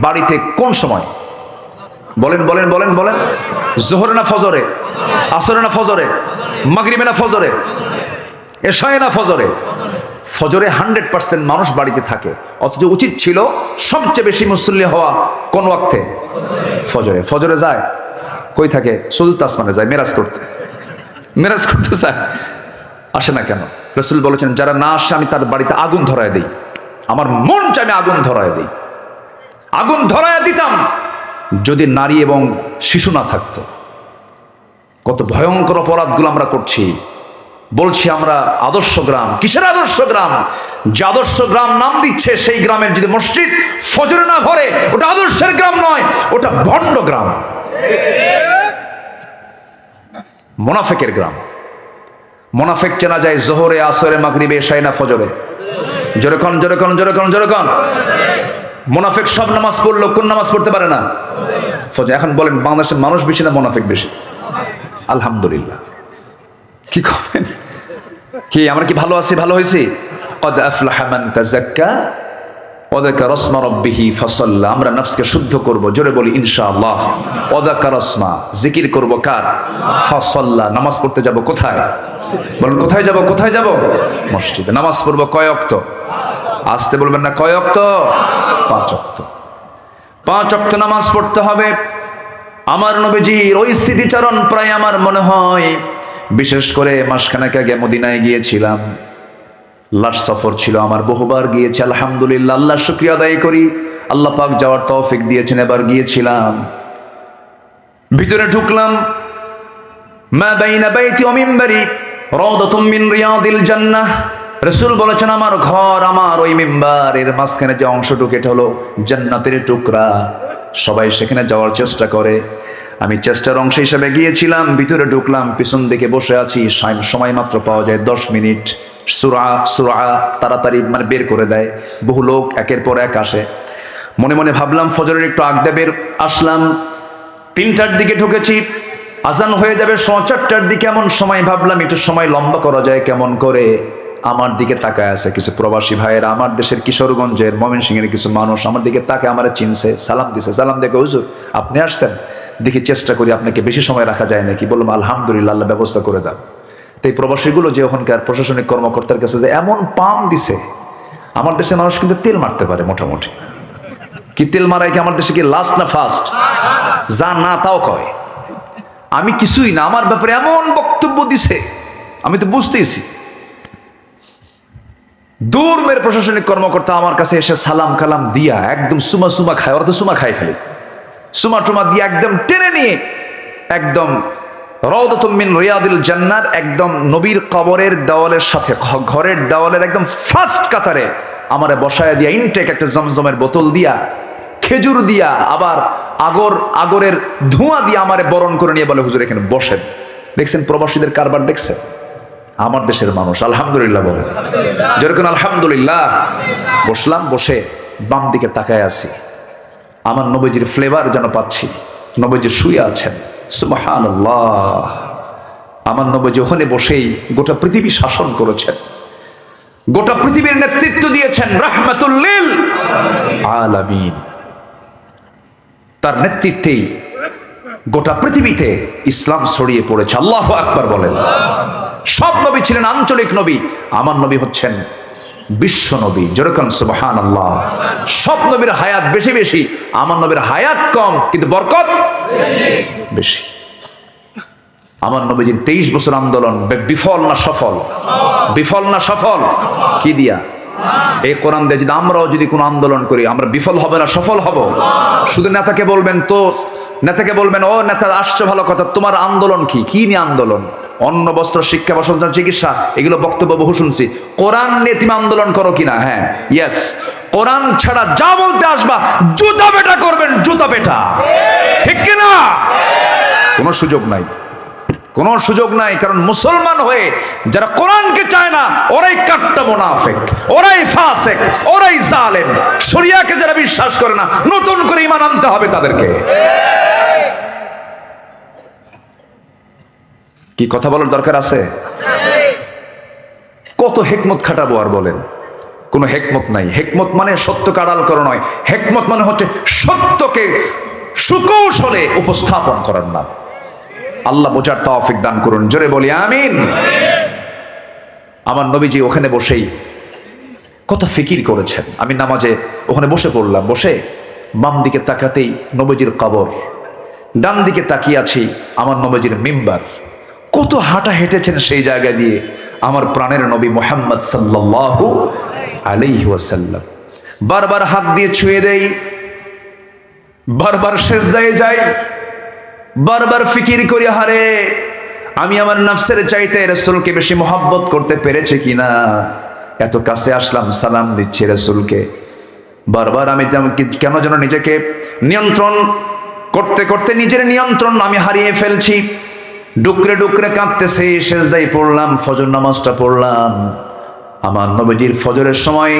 বাড়িতে কোন সময় বলেন? জোহরে না ফজরে? আসরে না ফজরে? মাগরিবে না ফজরে? এশায়ে না ফজরে? ফজরে 100% মানুষ বাড়িতে থাকে, অথচ উচিত ছিল সবচেয়ে বেশি মুসল্লি হওয়া কোন ওয়াক্তে? ফজরে। ফজরে যায় কই থাকে? চতুর্থ আসমানে যায় মেরাজ করতে চায়, আসে না কেন? রাসূল বলেছেন যারা না আসে আমি তার বাড়িতে আগুন ধরায় দিই। আমার মন চাই আমি আগুন ধরায় দিই। আগুন ধরায় দিতাম যদি নারী এবং শিশু না থাকতো। কত ভয়ঙ্কর অপরাধগুলো আমরা করছি। বলছি আমরা আদর্শ গ্রাম। কিসের আদর্শ গ্রাম? যে আদর্শ গ্রাম নাম দিচ্ছে, সেই গ্রামের যদি মসজিদ ফজরে না ভরে, ওটা আদর্শের গ্রাম নয়, ওটা ভণ্ড গ্রাম, মুনাফিকের গ্রাম। মুনাফিক চেনা যায় জোহরে, আসরে, মাগরিবে, এশায়ে না ফজরে? জোরে কোন? মুনাফিক সব নামাজ পড়লো, কোন নামাজ পড়তে পারে না? ফজর। এখন বলেন বাংলাদেশের মানুষ বেশি না মুনাফিক বেশি? আলহামদুলিল্লাহ। কি করবেন? কি আমরা কি ভালো আছি? ভালো হয়েছি? ক্বাদ আফলাহা মান তাযাক্কা ওয়া যাকারা ইসমা রাব্বিহি ফাসাল্লা। আমরা নফসকে শুদ্ধ করব, জোরে বলি ইনশাআল্লাহ। ওয়া যাকারা ইসমা, জিকির করব কার? ফাসাল্লা। নামাজ পড়তে যাব কোথায়? বলেন কোথায় যাব? কোথায় যাব? মসজিদে। নামাজ পড়ব কয় ওয়াক্ত? আসতে বলবেন না, কয় ওয়াক্ত? 5 ওয়াক্ত। 5 ওয়াক্ত নামাজ পড়তে হবে। আমার নবীজির ওই স্মৃতিচারণ প্রায় আমার মনে হয়, বিশেষ করে মাসখানেক আগে মদিনায় গিয়েছিলাম, লাস্ট সফর ছিল আমার, বহুবার গিয়েছি আলহামদুলিল্লাহ। আল্লাহ শুকরিয়া আদায় করি, আল্লাহ পাক যাওয়ার তৌফিক দিয়েছেন। এবার গিয়েছিলাম, ভিতরে ঢুকলাম, মা বাইনা বাইতি ওয়া মিম্বারি রাউদাতুম মিন রিয়াদিল জান্নাহ। রাসূল বলেছেন আমার ঘর, আমার ওই মিম্বারের মাঝখানে যে অংশটুকু, এটা হলো জান্নাতের টুকরা। সবাই সেখানে যাওয়ার চেষ্টা করে, আমি চেষ্টার অংশ হিসেবে গিয়েছিলাম। ভিতরে ঢুকলাম, পিছন দিকে বসে আছি, সময় মাত্র পাওয়া যায় 10 মিনিট। সূরা তাড়াতাড়ি মানে বের করে দেয়, বহু লোক একের পর এক আসে। মনে মনে ভাবলাম ফজরের একটু আগদা বের আসলাম, 3টার দিকে ঢুকেছি, আজান হয়ে যাবে 4:15টার দিকে। এমন সময় ভাবলাম একটু সময় লম্বা করা যায় কেমন করে। আমার দিকে তাকায় আছে কিছু প্রবাসী ভাইয়েরা, আমার দেশের কিশোরগঞ্জের, ময়মনসিংহের কিছু মানুষ আমার দিকে তাকে আমার চিনছে, সালাম দিছে। সালাম দেখে হুজুর আপনি আসছেন, দেখি চেষ্টা করি আপনাকে বেশি সময় রাখা যায় নাকি। বললাম আলহামদুলিল্লাহ, আল্লাহ ব্যবস্থা করে দাও। তো এই প্রবাসীগুলো যে ওখানকার প্রশাসনিক কর্মকর্তার কাছে যে এমন পাম দিছে, আমার দেশের মানুষ কিন্তু তেল মারতে পারে মোটামুটি। কি তেল মারাই কি আমার দেশে কি লাস্ট না ফার্স্ট? যা না তাও কয় আমি কিছুই না, আমার ব্যাপারে এমন বক্তব্য দিছে আমি তো বুঝতেইছি। দূর মেরে প্রশাসনিক কর্মকর্তা আমার কাছে এসে সালাম কালাম দিয়া একদম সুমা সুমা খায়, ওরা তো সুমা খায় খালি, সুমা টুমা দিয়ে একদম টেনে নিয়ে একদম রাউদাতুম মিন রিয়াদিল জান্নাহ, একদম নবীর কবরের দেওয়ালের সাথে, ঘরের দেওয়ালের একদম ফার্স্ট কাতারে আমারে বসায় দিয়া, ইনটেক একটা জমজমের বোতল দিয়া, খেজুর দিয়া, আবার আগরের ধোঁয়া দিয়ে আমারে বরণ করে নিয়ে বলে হুজুর এখানে বসেন। দেখছেন প্রবাসীদের কারবার দেখছেন? আমার দেশের মানুষ আলহামদুলিল্লাহ বলে, যেরকম আলহামদুলিল্লাহ। বসলাম, বসে বাম দিকে তাকায় আছি, আমার নবীজির ফ্লেভার যেন পাচ্ছি। নবীজি শুয়ে আছেন, সুবহানাল্লাহ। আমার নবীজি ওখানে বসেই গোটা পৃথিবী শাসন করেছেন, গোটা পৃথিবীর নেতৃত্ব দিয়েছেন, রাহমাতুল লিল আলামিন। তার নেতৃত্বেই গোটা পৃথিবীতে ইসলাম ছড়িয়ে পড়েছে। আল্লাহু আকবার বলেন। সব নবী ছিলেন আঞ্চলিক নবী, আমার নবী হচ্ছেন বিশ্ব নবী, যেরকম সুবহানাল্লাহ। সব নবীর হায়াত বেশি বেশি, আমার নবীর হায়াত কম কিন্তু বরকত বেশি। আমার নবীজির 23 বছর আন্দোলন বিফল না সফল? বিফল না সফল? কি দিয়া? এই কোরআন দিয়ে যদি আমরাও যদি কোনো আন্দোলন করি, আমরা বিফল হবে না সফল হব? শুধু নেতাকে বলবেন তো, নেতাকে বলবেন ও নেতা আসছে ভালো কথা, তোমার আন্দোলন কি? কি নিয়ে আন্দোলন? অন্ন বস্ত্র শিক্ষা বসন্ত চিকিৎসা, এগুলো বক্তব্য বহু শুনছি। কোরআন নিয়ে তুমি আন্দোলন করো কিনা? হ্যাঁ, ইয়েস। কোরআন ছাড়া যা বলতে আসবা জুতা পেটা করবেন, জুতা পেটা, ঠিক কিনা? কোনো সুযোগ নাই, কোনো সুযোগ নাই। কারণ মুসলমান হয়ে যারা কোরআনকে চায় না, ওরাই কাট্টা মুনাফিক, ওরাই ফাসিক, ওরাই জালেম। শরিয়াকে যারা বিশ্বাস করে না, নতুন করে ঈমান আনতে হবে তাদেরকে। কি কথা বলার দরকার আছে? কত হেকমত খাটাবো আর বলেন? কোনো হেকমত নাই। হেকমত মানে সত্যকে আড়াল করা নয়, হেকমত মানে হচ্ছে সত্যকে সুকৌশলে উপস্থাপন করার নাম। আল্লাহ বোঝার তৌফিক দান করুন, জোরে বলি আমিন। আমার নবীজি ওখানে বসেই কত ফিকির করেছেন। আমি নামাজে ওখানে বসে পড়লাম, বসে বাম দিকে তাকাতেই নবীজির কবর, ডান দিকে তাকিয়ে আছি আমার নবীজির মিম্বার। কত হাঁটা হেঁটেছেন সেই জায়গা দিয়ে আমার প্রাণের নবী মুহাম্মদ সাল্লাল্লাহু আলাইহি ওয়াসাল্লাম। বারবার হাত দিয়ে ছুঁয়ে দেই, বারবার সেজদায় যাই, বারবার ফিকির করি, হারে আমি আমার নফসের চাইতে রাসূলকে বেশি মহব্বত করতে পেরেছি কিনা। এত কাছে আসলাম, সালাম দিচ্ছি রাসূলকে, বারবার আমি কেন যেন নিজেকে নিয়ন্ত্রণ করতে করতে নিজের নিয়ন্ত্রণ আমি হারিয়ে ফেলছি। ডুকরে ডুকরে কাঁদতেছি, সেজদায় পড়লাম, ফজর নামাজটা পড়লাম। আমার নবীজির ফজরের সময়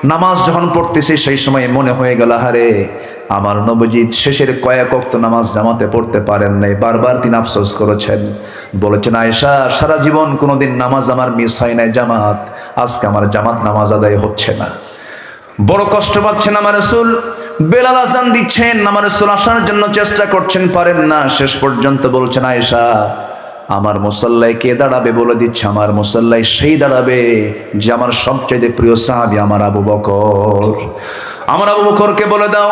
নামাজ যখন পড়তেছি সেই সময় মনে হয়ে গেল, হারে আমার নবীজি শেষের কয়েক ওয়াক্ত নামাজ জামাতে পড়তে পারেন নাই। বারবার তিনি আফসোস করেছেন, বলেছেন আয়েশা সারা জীবন কোনোদিন নামাজ আমার মিস হয় নাই জামাত, আজকে আমার জামাত নামাজ আদায় হচ্ছে না। বড় কষ্ট পাচ্ছেন আমার রাসূল। বেলাল আযান দিচ্ছেন, আমার রাসূল আসার জন্য চেষ্টা করছেন, পারেন না। শেষ পর্যন্ত বলছেন আয়েশা আমার মুসাল্লায় কে দাঁড়াবে বলে দিচ্ছে, আমার মুসাল্লায় সেই দাঁড়াবে যে আমার সবচেয়ে প্রিয় সাহাবী আমার আবু বকর। আমার আবু বকরকে বলে দাও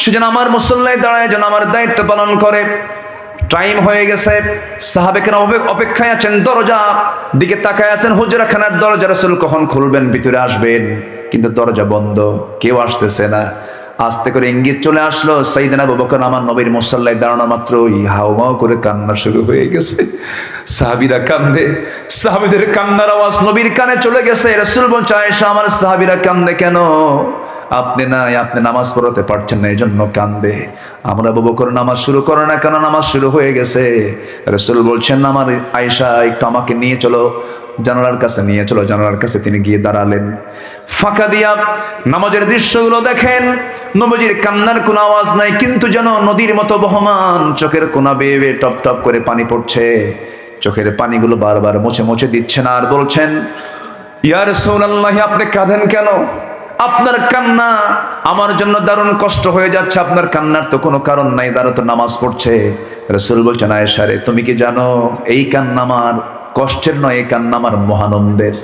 সে যেন আমার মুসাল্লায় দাঁড়ায়, যেন আমার দায়িত্ব পালন করে। টাইম হয়ে গেছে, সাহাবেকেরা অপেক্ষায় আছেন, দরজা দিকে তাকায় আছেন, হুজরাখানার দরজা। রাসূল কখন খুলবেন, ভিতরে আসবেন, কিন্তু দরজা বন্ধ, কেউ আসতেছে না। আস্তে করে ইঙ্গিত চলে আসলো, সাইয়েদনা আবু বকর আমার নবীর মুসাল্লায় দাঁড়ানো মাত্রই হাউমাউ করে কান্না শুরু হয়ে গেছে। সাহাবীরা কান্দে, সাহাবীদের কান্নার আওয়াজ নবীর কানে চলে গেছে। রাসূল বলছে আয়েশা আমার সাহাবীরা কান্দে কেন? আপনি নাই, আপনি নামাজ পড়াতে পারছেন না, এই জন্য কান্দে। আমরা আবু বকর নামাজ শুরু করে না কেন? নামাজ শুরু হয়ে গেছে। রাসূল বলছেন আমার আয়েশা একটু আমাকে নিয়ে চলো, জানালার কাছে নিয়ে চলো। জানালার কাছে তিনি গিয়ে দাঁড়ালেন, ফাঁকা দিয়া নামাজের দৃশ্যগুলো দেখেন। নবীজির কান্নার কোনো আওয়াজ নাই, কিন্তু যেন নদীর মতো বহমান, চোখের কোনা বেয়ে বেয়ে টপ টপ করে পানি পড়ছে। চোখের পানিগুলো বারবার মুছে মুছে দিচ্ছেন আর বলছেন ইয়া রাসূলুল্লাহ আপনি কাঁদেন কেন? আপনার কান্না আমার জন্য দারুণ কষ্ট হয়ে যাচ্ছে। আপনার কান্নার তো কোনো কারণ নাই, দাঁড়ো তো নামাজ পড়ছে। রাসূল বলছেন আয়েশা রে তুমি কি জানো এই কান্না আমার কষ্টের নয়, এই কান্না আমার মহানন্দের,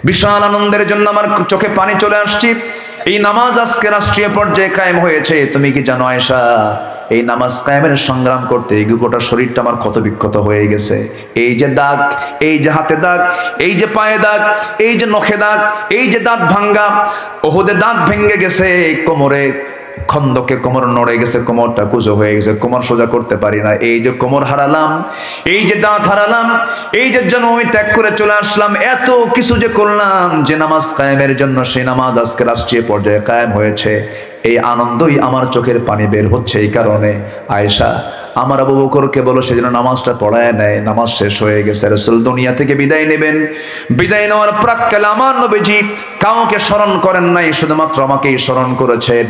বিশাল আনন্দের জন্য আমার চোখে পানি চলে আসছে। এই নামাজ আজকে রাষ্ট্রীয় পর্যায়ে কায়েম হয়েছে। তুমি কি জানো আয়েশা এই নামাজ কায়েমের সংগ্রাম করতে এই গোটা শরীরটা আমার ক্ষত বিক্ষত হয়ে গেছে। এই যে দাগ, এই যে হাতে দাগ, এই যে পায়ে দাগ, এই যে নখে দাগ, এই যে দাঁত ভাঙ্গা, ওহুদে দাঁত ভেঙে গেছে, কোমরে খন্দকে কোমর নড়ে গেছে, কোমরটা কুঁজো হয়ে গেছে, কোমর সোজা করতে পারি না। এই যে কোমর হারালাম, এই যে দাঁত হারালাম, এই যে জন্ম আমি ত্যাগ করে চলে আসলাম, এত কিছু যে করলাম যে নামাজ কায়েমের জন্য, সেই নামাজ আজকে রাষ্ট্রীয় পর্যায়ে কায়েম হয়েছে। এই আনন্দই আমার চোখের পানি বের হচ্ছে। এই কারণে আয়েশা আমার আবু বকরকে বলো সে যেন নামাজটা পড়ায় নেয়। নামাজ শেষ হয়ে গেছে, রাসূল দুনিয়া থেকে বিদায় নেবেন। বিদায় নেওয়ার প্রাক্কালে আমার নবীজি কাউকে স্মরণ করেন নাই, শুধুমাত্র আমাকেই স্মরণ করেছেন,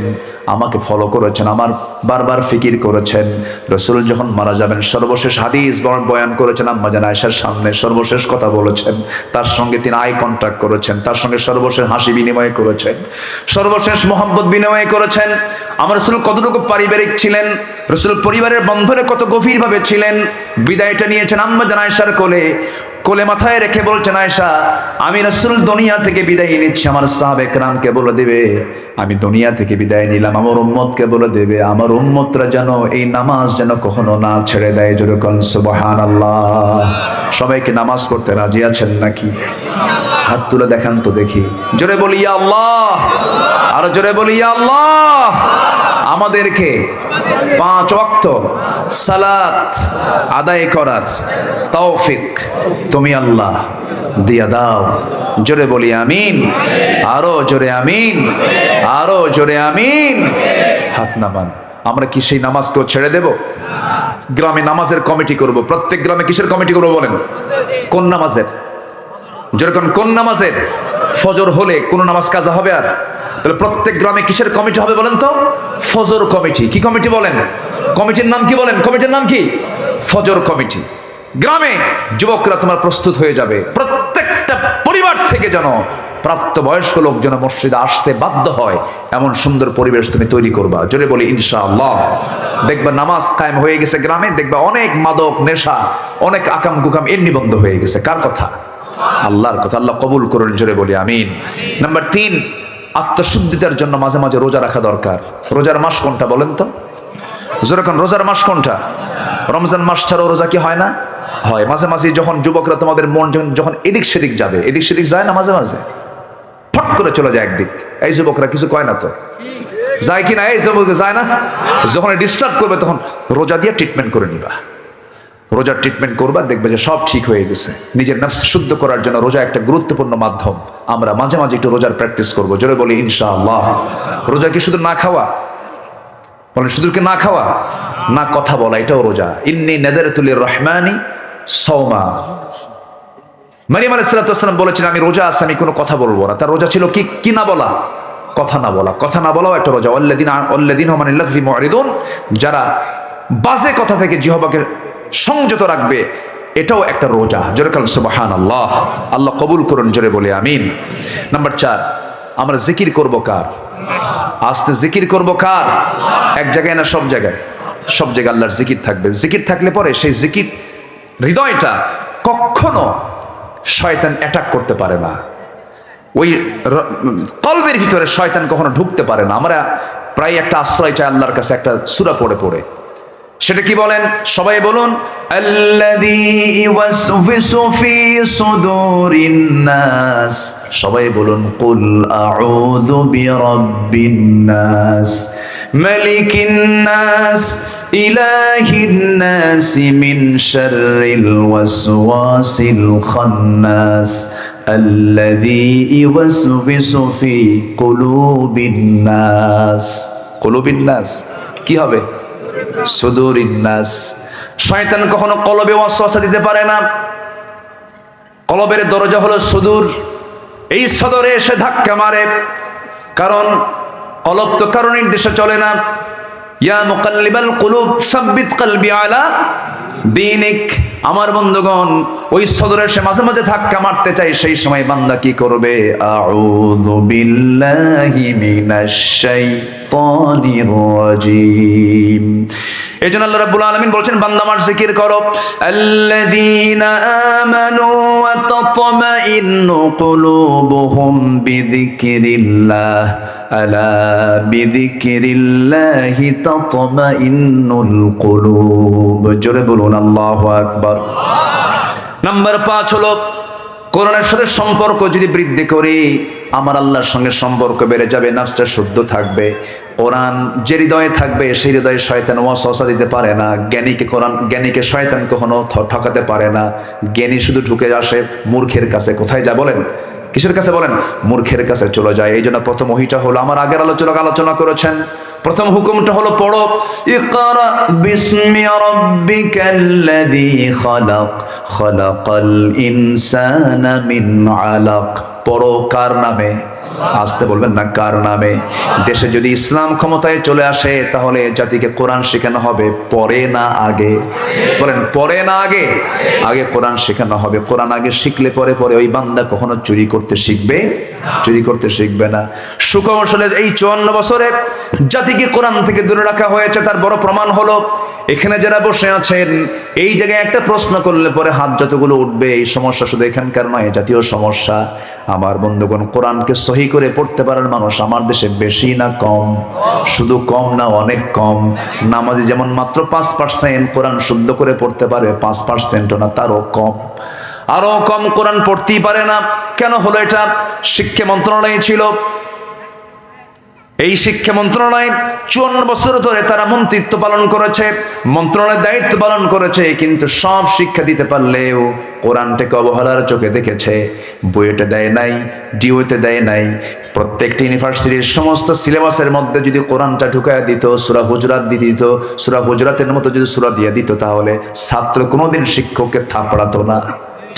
আমাকে ফলো করেছেন, আমার বারবার ফিকির করেছেন। রাসূল যখন মারা যাবেন সর্বশেষ হাদিস বয়ান করেছেন আম্মা জান আয়েশার সামনে, সর্বশেষ কথা বলেছেন, তার সঙ্গে তিনি আই কন্ট্যাক্ট করেছেন, তার সঙ্গে সর্বশেষ হাসি বিনিময় করেছেন, সর্বশেষ মোহাব্বত বিনিময় করেছেন। আমার রাসূল কতটুকু পারিবারিক ছিলেন, রাসূল পরিবারের বন্ধনে কত গভীরভাবে ছিলেন। বিদায়টা নিয়েছেন আম্মা জান আয়েশার কোলে, কোলে মাথায় রেখে বলছেন আয়েশা আমি রাসূল দুনিয়া থেকে বিদায় নিচ্ছি। আমার সাহাবে কেরামকে বলে দেবে আমি দুনিয়া থেকে বিদায় নিলাম, আমার উম্মতকে বলে দেবে আমার উম্মতরা যেন এই নামাজ যেন কখনো না ছেড়ে দেয়। জোরে বলেন সুবহানাল্লাহ। সবাইকে নামাজ পড়তে রাজি আছেন নাকি? হাত তুলে দেখান তো দেখি। জোরে বলি ইয়া আল্লাহ, আরো জোরে বলি ইয়া আল্লাহ। আমাদেরকে 5 ওয়াক্ত সালাত আদায় করার তৌফিক তুমি আল্লাহ দিয়া দাও। জোরে বলি আমিন, আরো জোরে আমিন, আরো জোরে আমিন। হাত নামান। আমরা কি সেই নামাজকেও ছেড়ে দেব? গ্রামে নামাজের কমিটি করব। প্রত্যেক গ্রামে কিসের কমিটি করব বলেন? কোন নামাজের? যেরকম কোন নামাজের? ফজর হলে কোন নামাজ কাজা হবে আর? তাহলে প্রত্যেক গ্রামে কিসের কমিটি হবে বলেন তো? ফজর কমিটি। কি কমিটি বলেন? কমিটির নাম কি বলেন? কমিটির নাম কি? ফজর কমিটি। গ্রামে যুবকরা তোমার প্রস্তুত হয়ে যাবে, প্রত্যেকটা পরিবার থেকে যেন প্রাপ্তবয়স্ক লোক যেন মসজিদে আসতে বাধ্য হয় এমন সুন্দর পরিবেশ তুমি তৈরি করবা। জোরে বলি ইনশাআল্লাহ। দেখবা নামাজ কায়েম হয়ে গেছে গ্রামে, দেখবা অনেক মাদক নেশা, অনেক আকাম কুকাম এমনি বন্ধ হয়ে গেছে। কার কথা? আল্লাহর কথা। আল্লাহ কবুল করুন। জোরে বলি আমিন। নাম্বার 3, আত্মশুদ্ধিতার জন্য মাঝে মাঝে রোজা রাখা দরকার। রোজার মাস কোনটা বলেন তো? যেরকম রোজার মাস কোনটা? রমজান মাস ছাড়াও রোজা কি হয় না? হয়। মাঝে মাঝে যখন যুবকরা তোমাদের মন যখন এদিক সেদিক যাবে, এদিক সেদিক যায় না মাঝে মাঝে, ফট করে চলে যায় একদিক। এই যুবকরা কিছু কয় না তো? যায় কি না? এই যুবক যায় না? যখন ডিস্টার্ব করবে তখন রোজা দিয়ে ট্রিটমেন্ট করে নিবা। রোজার ট্রিটমেন্ট করবা, দেখবে যে সব ঠিক হয়ে গেছে। নিজের নফস শুদ্ধ করার জন্য রোজা একটা গুরুত্বপূর্ণ মাধ্যম। আমরা মাঝে মাঝে একটু রোজার প্র্যাকটিস করব। জোরে বলি ইনশাআল্লাহ। রোজা কি শুধু না খাওয়া? বলেন শুধু কি না খাওয়া? না কথা বলা, এটাও রোজা। ইন্নী নাযারতু লির-রহমানি সাওমা। মারিয়াম আলাইহিস সালাম বলেছেন আমি রোজা আছি, আমি কোনো কথা বলবো না। তার রোজা ছিল কি? কি না বলা? কথা না বলা, কথা না বলাও একটা রোজা। ওয়াল্লাযীনা হুম আনিল লাগযি মু'রিদুন, যারা বাজে কথা থেকে জিহ্বাকে সংযত রাখবে, এটাও একটা রোজা। জোরে কাল সুবহানাল্লাহ। আল্লাহ কবুল করুন, জোরে বলে আমিন। নাম্বার 4, আমরা জিকির করব কার? আস্তে জিকির করব কার? এক জায়গায় না সব জায়গায়? সব জায়গায় আল্লাহর জিকির থাকবে। জিকির থাকলে পরে সেই জিকির হৃদয়টা কখনো শয়তান অ্যাটাক করতে পারে না, ওই কলবের ভিতরে শয়তান কখনো ঢুকতে পারে না। আমরা প্রায় একটা আশ্রয় চাই আল্লাহর কাছে, একটা সূরা পড়ে পড়ে। সেটা কি বলেন? সবাই বলুন, আল্লাযী ইউওয়াসওয়িসু ফি সুদুরিন নাস। সবাই বলুন, কুল আউযু বিরাব্বিন নাস, মালিকিন নাস, ইলাহিন নাস, মিন শাররিল ওয়াসওয়াসিল খান্নাস, আল্লাযী ইউওয়াসওয়িসু ফি কুলুবিন নাস। কুলুবিন নাস কি হবে? সুদুরিন নাস। শয়তান কখনো কলবে ওয়াসওয়াসা দিতে পারে না। কলবের দরজা হলো সুদূর, এই সদরে এসে ধাক্কা মারে, কারণ কলব তো কারো নির্দেশে চলে না। ইয়া মুকাল্লিবাল কুলুব সাব্বিত কলবি আলা দীনিক। আমার বন্ধুগণ, ওই সদরে সে মাঝে মাঝে ধাক্কা মারতে চাই, সেই সময় বান্দা কি করবে? আউযু বিল্লাহি মিনাশ শাইতানির রাজীম। এজন্য আল্লাহ রাব্বুল আলামিন বলছেন, বান্দা আমার জিকির করো। আল্লাযীনা আমানু ওয়া তাতমাইন্নু কুলুবুহুম বিযিকরিল্লাহ, আলা বিযিকরিল্লাহি তাতমাইন্নুল কুলুব। জোরে বলুন আল্লাহু আকবার। নাম্বার 5 হলো কোরআনের সাথে সম্পর্ক যদি বৃদ্ধি করি, আমার আল্লাহর সঙ্গে সম্পর্ক বেড়ে যাবে, নাফসটা শুদ্ধ থাকবে। কোরআন যে হৃদয়ে থাকবে সেই হৃদয়ে শয়তান ওয়াসওয়াসা দিতে পারে না। জ্ঞানীকে শয়তান কখনো ঠকাতে পারে না। জ্ঞানী শুধু ঢুকে আসে মূর্খের কাছে। কোথায় যায় বলেন? কিসের কাছে বলেন? মূর্খের কাছে চলে যায়। এই জন্য প্রথম ওহীটা হলো, আমার আগের আলোচনা করেছেন, প্রথম হুকুমটা হলো পড়ো, ইকরা বিসমি রাব্বিকাল্লাযী খালাক, খালাকাল ইনসানা মিন আলাক। পড়ো কার নামে? আসতে বলবেন না, কার নামে? দেশে যদি ইসলাম ক্ষমতায় চলে আসে, তাহলে জাতিকে কোরআন শেখানো হবে, পড়ে না আগে? বলেন, পড়ে না আগে? আগে কোরআন শেখানো হবে। কোরআন আগে শিখলে পরে ওই বান্দা কখনো চুরি করতে শিখবে না। সুকৌশলে এই 54 বছরে জাতিকে কোরআন থেকে দূরে রাখা হয়েছে, তার বড় প্রমাণ হলো এখানে যারা বসে আছেন, এই জায়গায় একটা প্রশ্ন করলে পরে হাত যতগুলো উঠবে, এই সমস্যা শুধু এখানকার নয়, জাতীয় সমস্যা। আমার বন্ধুগণ, কোরআনকে সহি করে পড়তে পারার মানুষ আমার দেশে বেশি না কম? শুধু কম না, অনেক কম। নামাজি যেমন মাত্র 5%, কোরআন শুদ্ধ করে পড়তে পারে 5%ও না, তারও কম। আরো কম কোরআন পড়তেই পারে না। কেন হলো এটা? শিক্ষা মন্ত্রণালয় ছিল, এই শিক্ষা মন্ত্রণালয় 54 বছর ধরে তারা মন্ত্রিত্ব পালন করেছে, মন্ত্রণালয়ের দায়িত্ব পালন করেছে, কিন্তু সব শিক্ষা দিতে পারলেও কোরআনটাকে অবহেলার চোখে দেখেছে। বইয়েতে দেয় নাই, ডিওতে দেয় নাই। প্রত্যেকটি ইউনিভার্সিটির সমস্ত সিলেবাসের মধ্যে যদি কোরআনটা ঢুকায় দিত, সূরা হুজুরাত দিয়ে দিত, সূরা হুজুরাতের মতো যদি সূরা দিয়ে দিত, তাহলে ছাত্র কোনোদিন শিক্ষককে থাপড়াতো না।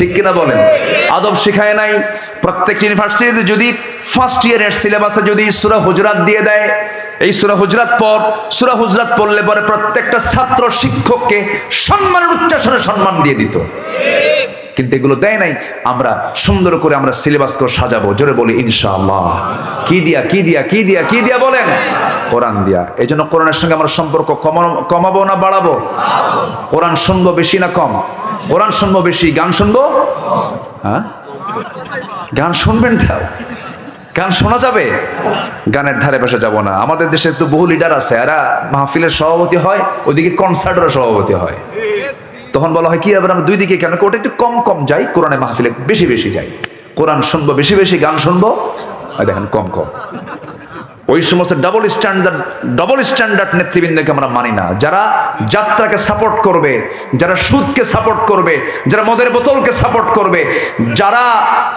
ঠিক কিনা বলেন? আদব শিখায় নাই। প্রত্যেক ইউনিভার্সিটিতে যদি ফার্স্ট ইয়ারের সিলেবাসে যদি সূরা হুজুরাত দিয়ে দেয়, এই সূরা হুজুরাত পড়লে পরে প্রত্যেকটা ছাত্র শিক্ষককে সম্মানের উচ্চাসনে সম্মান দিয়ে দিত। কিন্তু এগুলো দেয় নাই। আমরা সুন্দর করে আমরা সিলেবাস করে সাজাবো, জোরে বলি ইনশাআল্লাহ। কি দিয়া বলেন? কোরআন দিয়া। এই জন্য কোরআনের সঙ্গে আমরা সম্পর্ক কমাবো না বাড়াবো? কোরআন শুনবো বেশি না কম? কোরআন শুনবো বেশি, গান শুনবো? হ্যাঁ, গান শুনবেন তো? গান শোনা যাবে? গানের ধারে পাশে যাব না। আমাদের দেশে তো বহু লিডার আছে, এরা মাহফিলের সভাপতি হয়, ওইদিকে কনসার্টের সভাপতি হয়। তখন বলা হয় কি, এবার আমরা দুই দিকে কেন, ওটা একটু কম যাই, কোরআনে মাহফিলে বেশি যাই। কোরআন শুনবো বেশি, গান শুনবো দেখেন কম। ওই সমস্ত ডবল স্ট্যান্ডার্ড নেতৃবৃন্দকে আমরা মানি না। যারা যাত্রাকে সাপোর্ট করবে, যারা সুদকে সাপোর্ট করবে, যারা মদের বোতলকে সাপোর্ট করবে, যারা,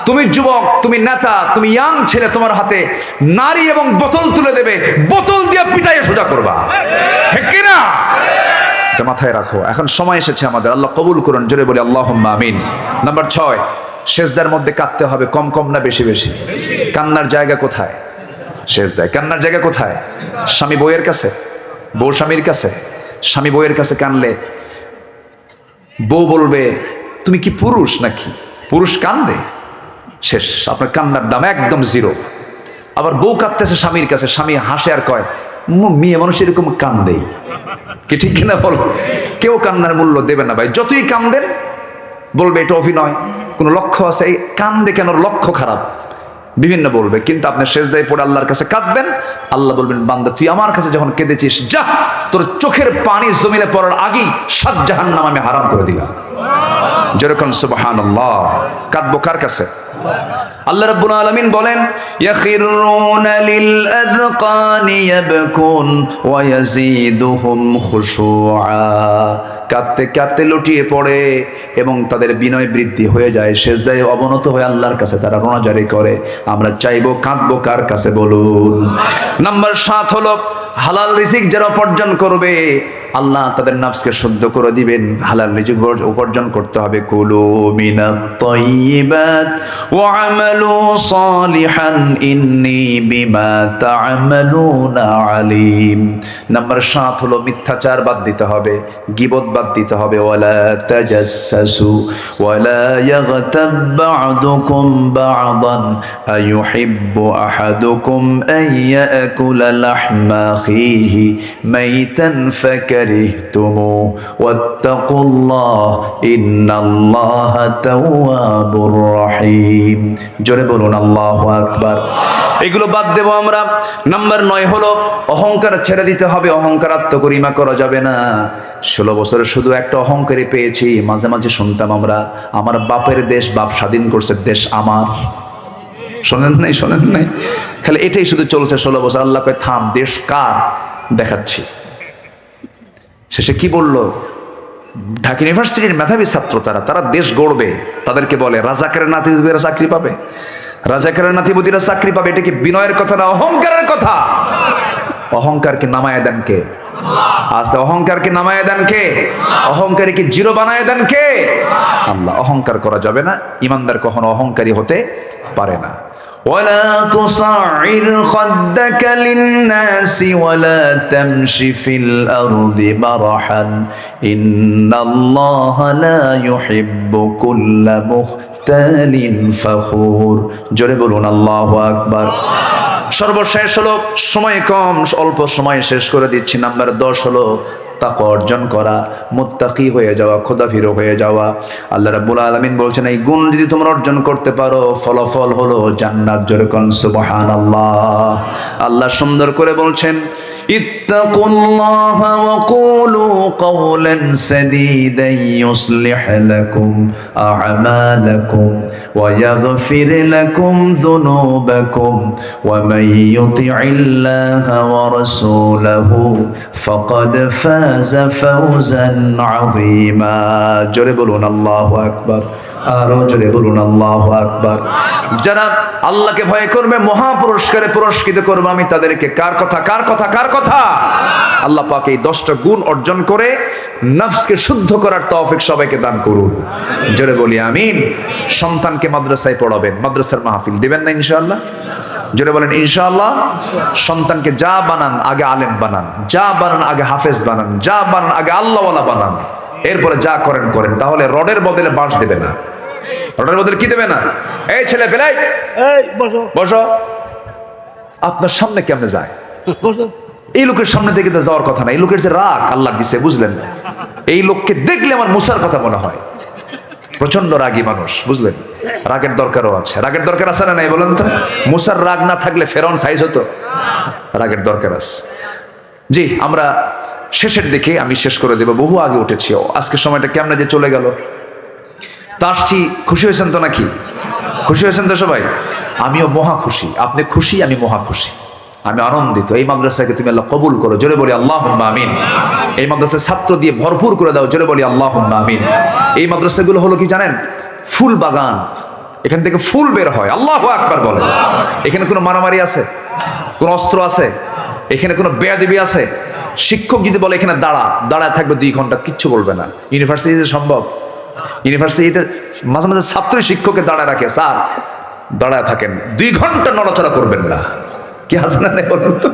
তুমি যুবক, তুমি নেতা, তুমি ইয়াং ছেলে, তোমার হাতে নারী এবং বোতল তুলে দেবে, বোতল দিয়ে পিটাইয়ে সোজা করবা। ঠিক কি না? এটা মাথায় রাখো। এখন সময় এসেছে আমাদের, আল্লাহ কবুল করুন, জোরে বলি আল্লাহুম্মা আমিন। নাম্বার 6, সেজদার মধ্যে কাঁদতে হবে কম না বেশি? কান্নার জায়গা কোথায়? সেজদায়। কান্নার জায়গা কোথায়? স্বামী বউয়ের কাছে, বউ স্বামীর কাছে। স্বামী বউয়ের কাছে কানলে বউ বলবে তুমি কি পুরুষ নাকি? পুরুষ কান্দে, শেষ, আপনার কান্নার দাম একদম জিরো। আবার বউ কাঁদতেছে স্বামীর কাছে, স্বামী হাসে আর কয় মেয়ে মানুষ এরকম কান্দেই, কি ঠিক কিনা বল? কেউ কান্নার মূল্য দেবে না ভাই, যতই কান্দেন বলবে এটা অভিনয়, কোনো লক্ষ্য আছে, এই কান্দে কেন, লক্ষ্য খারাপ, বিভিন্ন বলবে। কিন্তু আপনি সেজদায় পড়ে আল্লাহর কাছে কাঁদবেন, আল্লাহ বলবেন বান্দা তুই আমার কাছে যখন কেঁদেছিস, যা তোর চোখের পানি জমিনে পড়ার আগেই ৭ জাহান্নাম আমি হারাম করে দিলাম। যেরকম সুবহানাল্লাহ। কাঁদবো কার কাছে? আল্লাহ রাব্বুল আলামিন বলেন ইয়াখিরুনা লিল আযকানি ইয়াবকুন ওয়া ইয়াজিদুহুম খুশুআ, কাঁদতে কাঁদতে লুটিয়ে পড়ে এবং তাদের বিনয় বৃদ্ধি হয়ে যায়, সেজদায় অবনত হয়ে আল্লাহর কাছে তারা রোনাজারি করে। আমরা চাইবো কাঁদবো কার কাছে বলুন? নাম্বার ৭ হলো হালাল রিজিক যারা উপার্জন করবে আল্লাহ তাদের নাফসকে শুদ্ধ করে দিবেন। হালাল রিজিক উপার্জন করতে হবে। কুলু মিনাত তাইয়্যিবাত ওয়া আমালু সালিহান ইন্নী বিমা তা'মালুনা আলিম। নাম্বার ৭ হলো মিথ্যাচার বাদ দিতে হবে, গীবত বাদ দিতে হবে। ওয়ালা তাজাসসু ওয়ালা ইয়াগতাব বা'দুকুম বা'দান আইয়ুহিব্বু আহাদুকুম আন ইয়াকুলা লাহমা আখিহি মাইতান ফাকারিহতুমু ওয়াত্তাকুল্লাহ ইন্নাল্লাহা তাওয়াবুর রহিম। জোরে বলুন আল্লাহু আকবার। এগুলো বাদ দেব আমরা। নাম্বার ৯ হলো অহংকার ছেড়ে দিতে হবে, অহংকার আত্মগরিমা করা যাবে না। ১৬ বছরে শুধু একটা অহংকারই পেয়েছি। মাঝে মাঝে শুনতাম আমরা আমার বাপের দেশ, বাপ স্বাধীন করছে, দেশ আমার। শোনেন নাই? শোনেন নাই? খালি এটাই শুধু চলছে ১৬ বছর। আল্লাহ কয় থাম, দেশ কার দেখাচ্ছি। শেষে কি বললো? ঢাকা ইউনিভার্সিটির মেধাবী ছাত্র তারা দেশ গড়বে, তাদেরকে বলে রাজাকারের নাতিপুতিরা চাকরি পাবে, রাজাকারের নাতিপুতিরা চাকরি পাবে। এটা কি বিনয়ের কথা না অহংকারের কথা? অহংকারকে নামায় দেন কে? আস্তে অহংকারকে নামায় দেন কে? অহংকারীকে জিরো বানায় দেন কে? আল্লাহ। অহংকার করা যাবে না, ইমানদার কখনো অহংকারী হতে পারে না। ولا تصعر خدك للناس ولا تمش في الأرض مرحا إن الله لا يحب كل مختال فخور। জোরে বলুন আল্লাহু আকবার। সর্বশেষ হলো, সময় কম, অল্প সময় শেষ করে দিচ্ছি। নাম্বার ১০ হলো তাকওয়া অর্জন করা, মুত্তাকি হয়ে যাওয়া, খোদাফিরো হয়ে যাওয়া। আল্লাহ রাব্বুল আলামিন বলছেন এই গুণ যদি তোমরা অর্জন করতে পারো ফলাফল হলো জান্নাত। জোরে কোন সুবহানাল্লাহ। আল্লাহ সুন্দর করে বলছেন ইত্তাকুল্লাহা ওয়া কুলু কাওলান সাদীদান ইউসলিহ লাকুম আ'মালাকুম ওয়া ইয়াগফির লাকুম যুনুবাকুম ওয়া মান ইউতি'ইল্লাহা ওয়া রাসূলাহু ফাকাদ ফাযা ফাওজান আযীমা। জোরে বলুন আল্লাহু আকবার। আরো জোরে বলুন আল্লাহু আকবার। যারা আল্লাহকে ভয় করবে মহা পুরস্কারে পুরস্কৃত করবে আমি তাদেরকে। কার কথা? কার কথা? কার কথা? আল্লাহ পাক এই 10টা গুণ অর্জন করে নফসকে শুদ্ধ করার তৌফিক সবাইকে দান করুন। জোরে বলি আমিন। সন্তানকে মাদ্রাসায় পড়াবেন, মাদ্রাসার মাহফিল দিবেন না ইনশাআল্লাহ? জোরে বলেন ইনশাআল্লাহ। সন্তানকে যা বানান আগে আলেম বানান, যা বানান আগে হাফেজ বানান, যা বানান আগে আল্লাহওয়ালা বানান, এরপরে যা করেন করেন। তাহলে রডের বদলে বাঁশ দেবে না। রডের বদলে কি দেবে না? এই ছেলে পেলাই বসো। আপনার সামনে কেমনে যায়? এই লোকের সামনে থেকে তো যাওয়ার কথা না। এই লোকের যে রাগ আল্লাহ দিছে, বুঝলেন? এই লোককে দেখলে আমার মুসার কথা মনে হয়। প্রচন্ড রাগী মানুষ, বুঝলেন? রাগের দরকারও আছে। রাগের দরকার আছে না নাই বলেন তো? মুসার রাগ না থাকলে ফেরাউন সাইজ হতো। রাগের দরকার আছে। জি, আমরা শেষের দিকে, আমি শেষ করে দেব, বহু আগে উঠেছি। আজকে সময়টা কেমনে যে চলে গেল। তা আসছি, খুশি হয়েছেন তো নাকি? খুশি হয়েছেন তো সবাই? আমিও মহা খুশি। আপনি খুশি, আমি মহা খুশি, আমি আনন্দিত। এই মাদ্রাসাকে তুমি আল্লাহ কবুল করো। জোরে বলি আল্লাহুম্মা আমিন। এই মাদ্রাসার ছাত্র দিয়ে ভরপুর করে দাও। জোরে বলি আল্লাহুম্মা আমিন। এই মাদ্রাসাগুলো হলো কি জানেন? ফুল বাগান। এখান থেকে ফুল বের হয়। আল্লাহু আকবার বলেন। এখানে কোনো মারামারি আছে? কোনো অস্ত্র আছে? এখানে কোনো বেয়াদবি আছে? শিক্ষক যদি বলে এখানে দাঁড়ায় থাকবে 2 ঘন্টা, কিচ্ছু বলবে না। ইউনিভার্সিটিতে সম্ভব? ইউনিভার্সিটিতে মাঝে মাঝে ছাত্র শিক্ষককে দাঁড়ায় রাখে, স্যার দাঁড়ায় থাকেন, 2 ঘন্টা নড়াচড়া করবেন না। কি আছে না নেই বলুন তো?